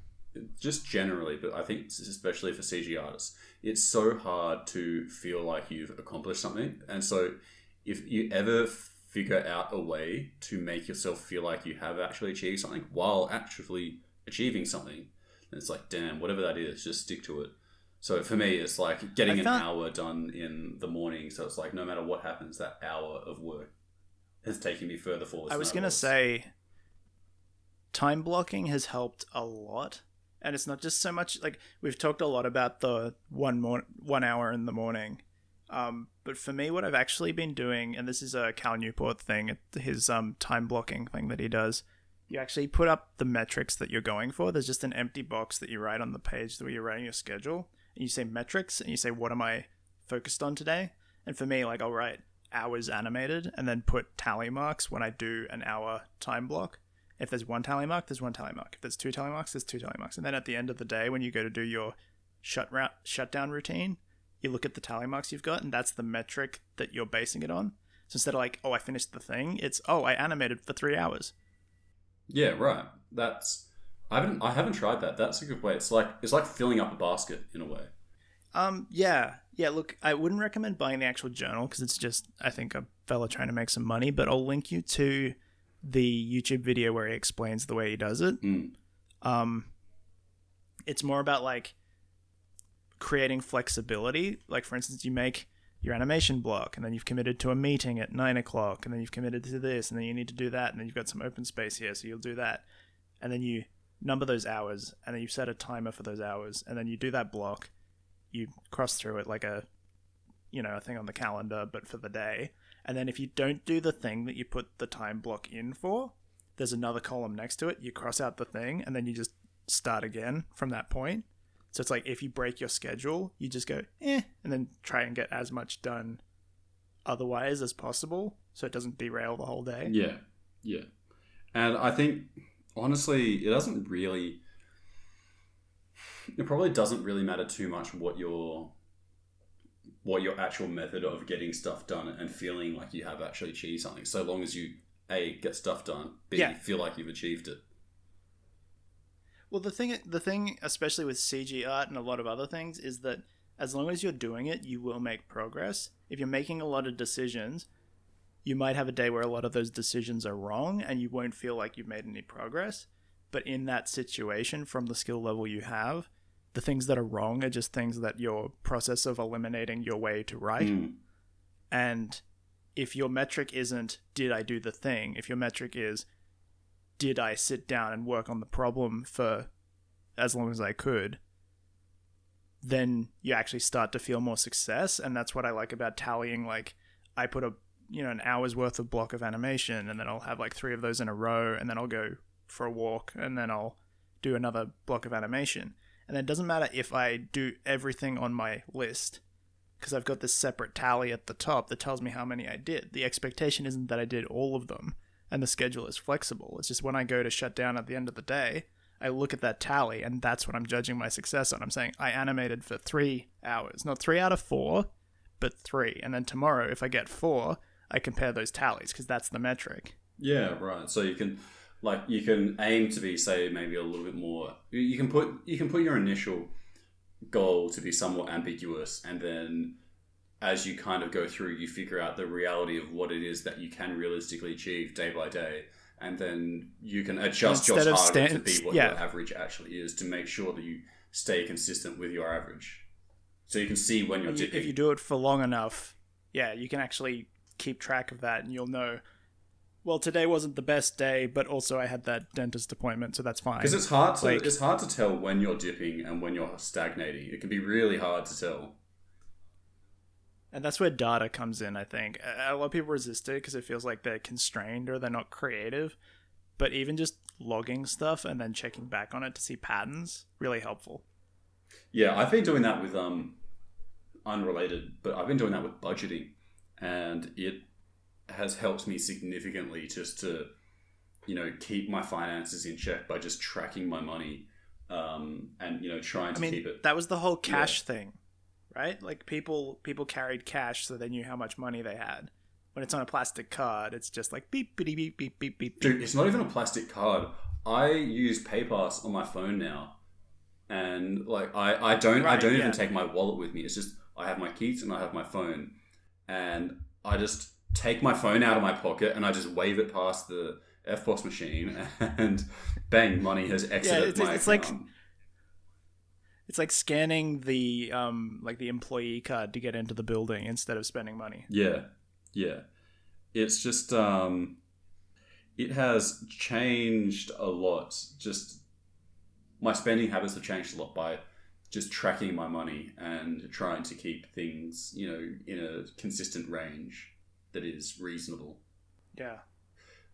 just generally, but I think especially for CG artists, it's so hard to feel like you've accomplished something. And so if you ever figure out a way to make yourself feel like you have actually achieved something while actually achieving something, and it's like, damn, whatever that is, just stick to it. So for me, it's like getting an hour done in the morning. So it's like, no matter what happens, that hour of work has taken me further forward. I was going to say, time blocking has helped a lot. And it's not just so much, like, we've talked a lot about the 1 hour in the morning. But for me, what I've actually been doing, and this is a Cal Newport thing, his time blocking thing that he does, you actually put up the metrics that you're going for. There's just an empty box that you write on the page where you're writing your schedule, and you say metrics, and you say, what am I focused on today? And for me, like, I'll write hours animated and then put tally marks when I do an hour time block. If there's 1 tally mark, there's 1 tally mark. If there's 2 tally marks, there's 2 tally marks. And then at the end of the day, when you go to do your shutdown routine, you look at the tally marks you've got, and that's the metric that you're basing it on. So instead of like, oh, I finished the thing, it's, oh, I animated for 3 hours. Yeah, right. I haven't tried that. That's a good way. It's like filling up a basket in a way. Yeah. Look, I wouldn't recommend buying the actual journal, because it's just, I think, a fella trying to make some money. But I'll link you to the YouTube video where he explains the way he does it. It's more about like creating flexibility. Like, for instance, you make your animation block, and then you've committed to a meeting at 9 o'clock, and then you've committed to this, and then you need to do that, and then you've got some open space here, so you'll do that. And then you number those hours, and then you set a timer for those hours, and then you do that block. You cross through it like a thing on the calendar, but for the day. And then if you don't do the thing that you put the time block in for, there's another column next to it. You cross out the thing, and then you just start again from that point. So it's like, if you break your schedule, you just go, and then try and get as much done otherwise as possible, so it doesn't derail the whole day. Yeah. And I think, honestly, it probably doesn't really matter too much what your actual method of getting stuff done and feeling like you have actually achieved something, so long as you A, get stuff done, B, feel like you've achieved it. Well, the thing, especially with CG art and a lot of other things, is that as long as you're doing it, you will make progress. If you're making a lot of decisions, you might have a day where a lot of those decisions are wrong, and you won't feel like you've made any progress. But in that situation, from the skill level you have, the things that are wrong are just things that your process of eliminating your way to right. And if your metric isn't, did I do the thing? If your metric is, did I sit down and work on the problem for as long as I could, then you actually start to feel more success. And that's what I like about tallying. Like, I put an hour's worth of block of animation, and then I'll have like 3 of those in a row, and then I'll go for a walk, and then I'll do another block of animation. And it doesn't matter if I do everything on my list, because I've got this separate tally at the top that tells me how many I did. The expectation isn't that I did all of them, and the schedule is flexible. It's just when I go to shut down at the end of the day, I look at that tally, and that's what I'm judging my success on. I'm saying I animated for 3 hours, not 3 out of 4, but 3. And then tomorrow, if I get 4, I compare those tallies because that's the metric. Yeah, right. So you can aim to be, say, maybe a little bit more. You can put your initial goal to be somewhat ambiguous, and then as you kind of go through, you figure out the reality of what it is that you can realistically achieve day by day, and then you can adjust your target to be what your average actually is to make sure that you stay consistent with your average. So you can see when you're dipping. If you do it for long enough, you can actually keep track of that, and you'll know, well, today wasn't the best day, but also I had that dentist appointment, so that's fine. Because it's hard to tell when you're dipping and when you're stagnating. It can be really hard to tell. And that's where data comes in, I think. A lot of people resist it because it feels like they're constrained or they're not creative. But even just logging stuff and then checking back on it to see patterns, really helpful. Yeah, I've been doing that with, unrelated, but I've been doing that with budgeting. And it has helped me significantly just to, keep my finances in check by just tracking my money and, trying to keep it. That was the whole cash thing. Right? Like people carried cash so they knew how much money they had. When it's on a plastic card, it's just like beep, beep, beep, beep, beep, beep. Dude, it's not even a plastic card. I use PayPass on my phone now. And I don't even take my wallet with me. It's just I have my keys and I have my phone. And I just take my phone out of my pocket and I just wave it past the FPOS machine and bang, money has exited my account. It's like scanning the the employee card to get into the building instead of spending money. Yeah. It's just it has changed a lot. Just my spending habits have changed a lot by just tracking my money and trying to keep things, in a consistent range that is reasonable. Yeah.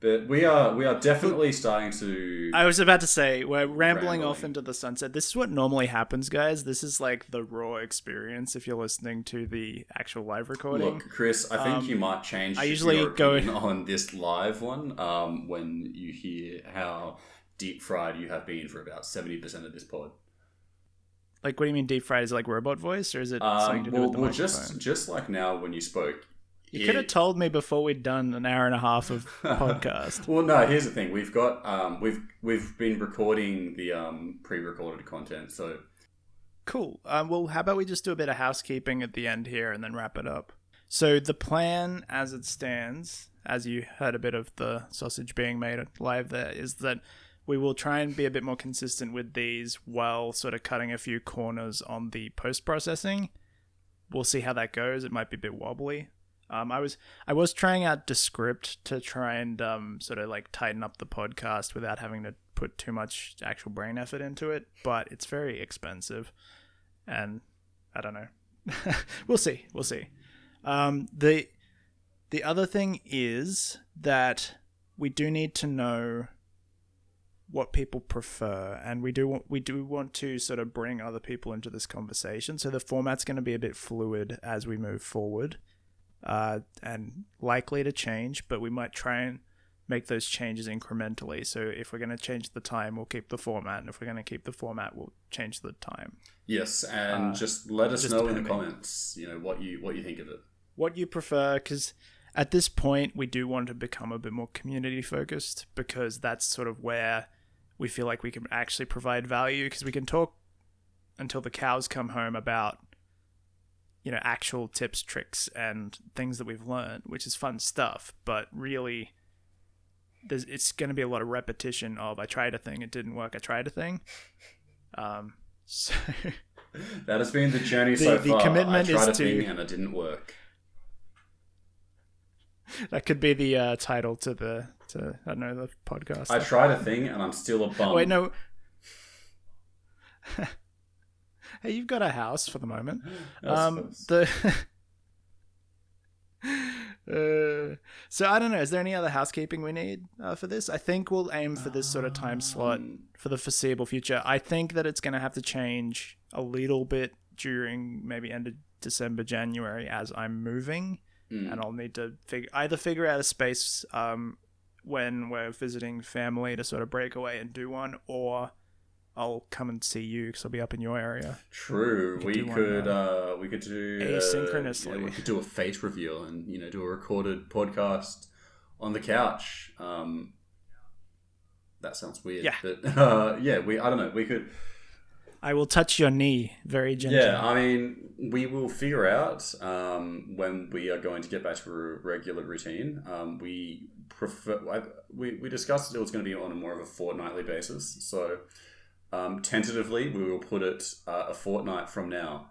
But we are definitely starting to... I was about to say, we're rambling off into the sunset. This is what normally happens, guys. This is like the raw experience if you're listening to the actual live recording. Look, Kris, I think you might change your opinion on this live one when you hear how deep fried you have been for about 70% of this pod. Like, what do you mean deep fried? Is it like robot voice, or is it something to do with the microphone? just like now when you spoke... You could have told me before we'd done an hour and a half of podcast. Well, no. Here's the thing: we've got we've been recording the pre-recorded content. So cool. Well, how about we just do a bit of housekeeping at the end here and then wrap it up? So the plan, as it stands, as you heard a bit of the sausage being made live there, is that we will try and be a bit more consistent with these while sort of cutting a few corners on the post-processing. We'll see how that goes. It might be a bit wobbly. I was trying out Descript to try and sort of like tighten up the podcast without having to put too much actual brain effort into it, but it's very expensive, and I don't know. We'll see. The other thing is that we do need to know what people prefer, and we do want to sort of bring other people into this conversation. So the format's going to be a bit fluid as we move forward. And likely to change, but we might try and make those changes incrementally. So if we're going to change the time, we'll keep the format, and if we're going to keep the format, we'll change the time. Yes, and just let us know in the comments, what you think of it. What you prefer, because at this point, we do want to become a bit more community focused, because that's sort of where we feel like we can actually provide value, because we can talk until the cows come home about actual tips, tricks, and things that we've learned, which is fun stuff. But really, it's going to be a lot of repetition of, I tried a thing, it didn't work, I tried a thing. So that has been the journey so far. The commitment I tried a thing and it didn't work. That could be the title to the podcast. I tried a thing and I'm still a bum. Oh, wait, no. Hey, you've got a house for the moment. So I don't know. Is there any other housekeeping we need for this? I think we'll aim for this sort of time slot for the foreseeable future. I think that it's going to have to change a little bit during maybe end of December, January, as I'm moving, and I'll need to figure out a space when we're visiting family to sort of break away and do one, or I'll come and see you because I'll be up in your area. True. We could do asynchronously. We could do a fate reveal and do a recorded podcast on the couch. That sounds weird. Yeah. But I don't know. We could. I will touch your knee very gently. Yeah, I mean, we will figure out when we are going to get back to a regular routine. We discussed it was going to be on a more of a fortnightly basis. So, tentatively, we will put it a fortnight from now.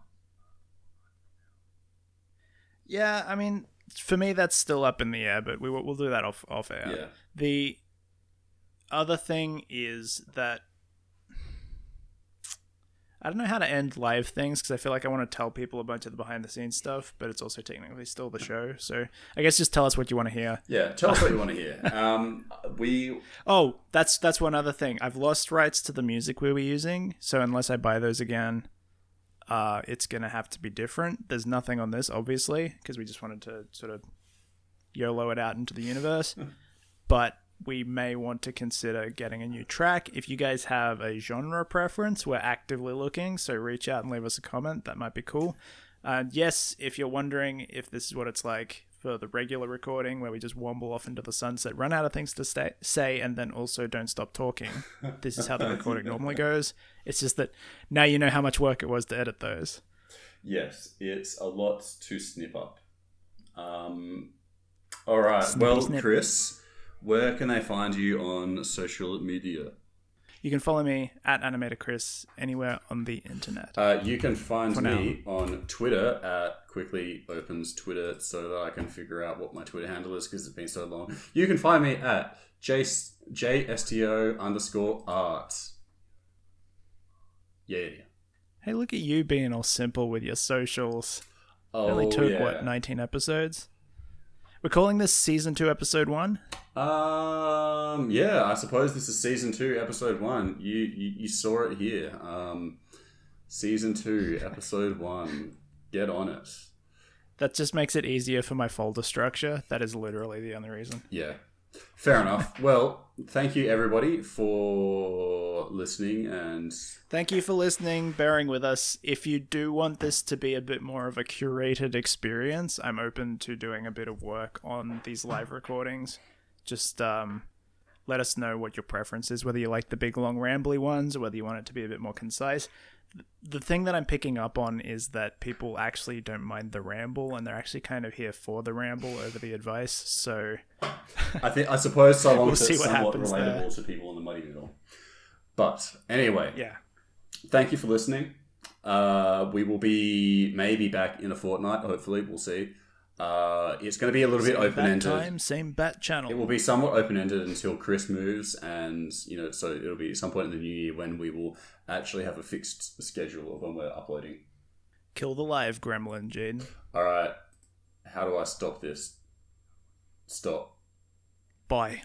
Yeah, I mean, for me, that's still up in the air, but we'll do that off air. Yeah. The other thing is that I don't know how to end live things because I feel like I want to tell people a bunch of the behind the scenes stuff, but it's also technically still the show. So I guess just tell us what you want to hear. Yeah, tell us what you want to hear. That's one other thing. I've lost rights to the music we were using, so unless I buy those again, it's going to have to be different. There's nothing on this, obviously, because we just wanted to sort of YOLO it out into the universe. But we may want to consider getting a new track. If you guys have a genre preference, we're actively looking, so reach out and leave us a comment. That might be cool. Yes, if you're wondering if this is what it's like for the regular recording, where we just womble off into the sunset, run out of things to say, and then also don't stop talking. This is how the recording normally goes. It's just that now you know how much work it was to edit those. Yes, it's a lot to snip up. All right, Snip. Kris, where can they find you on social media? You can follow me at animatorkris anywhere on the internet. You can find me on Twitter at quickly opens Twitter so that I can figure out what my Twitter handle is because it's been so long. You can find me at JSTO_art. Yeah. Hey, look at you being all simple with your socials. It only took, 19 episodes? We're calling this Season 2, Episode 1? Yeah, I suppose this is Season 2, Episode 1. You saw it here. Season 2, Episode 1. Get on it. That just makes it easier for my folder structure. That is literally the only reason. Yeah. Fair enough. Well, thank you everybody for listening and... Thank you for listening, bearing with us. If you do want this to be a bit more of a curated experience, I'm open to doing a bit of work on these live recordings. Just let us know what your preference is, whether you like the big, long, rambly ones or whether you want it to be a bit more concise. The thing that I'm picking up on is that people actually don't mind the ramble, and they're actually kind of here for the ramble over the advice. So I suppose so long we'll as it's somewhat relatable there to people in the muddy middle. But anyway, yeah. Thank you for listening. We will be maybe back in a fortnight. Hopefully, we'll see. It's going to be a little bit open-ended. Same bat time, same bat channel. It will be somewhat open-ended until Kris moves, and so it'll be some point in the new year when we will actually have a fixed schedule of when we're uploading. Kill the live gremlin, Jayden. All right. How do I stop this? Stop. Bye.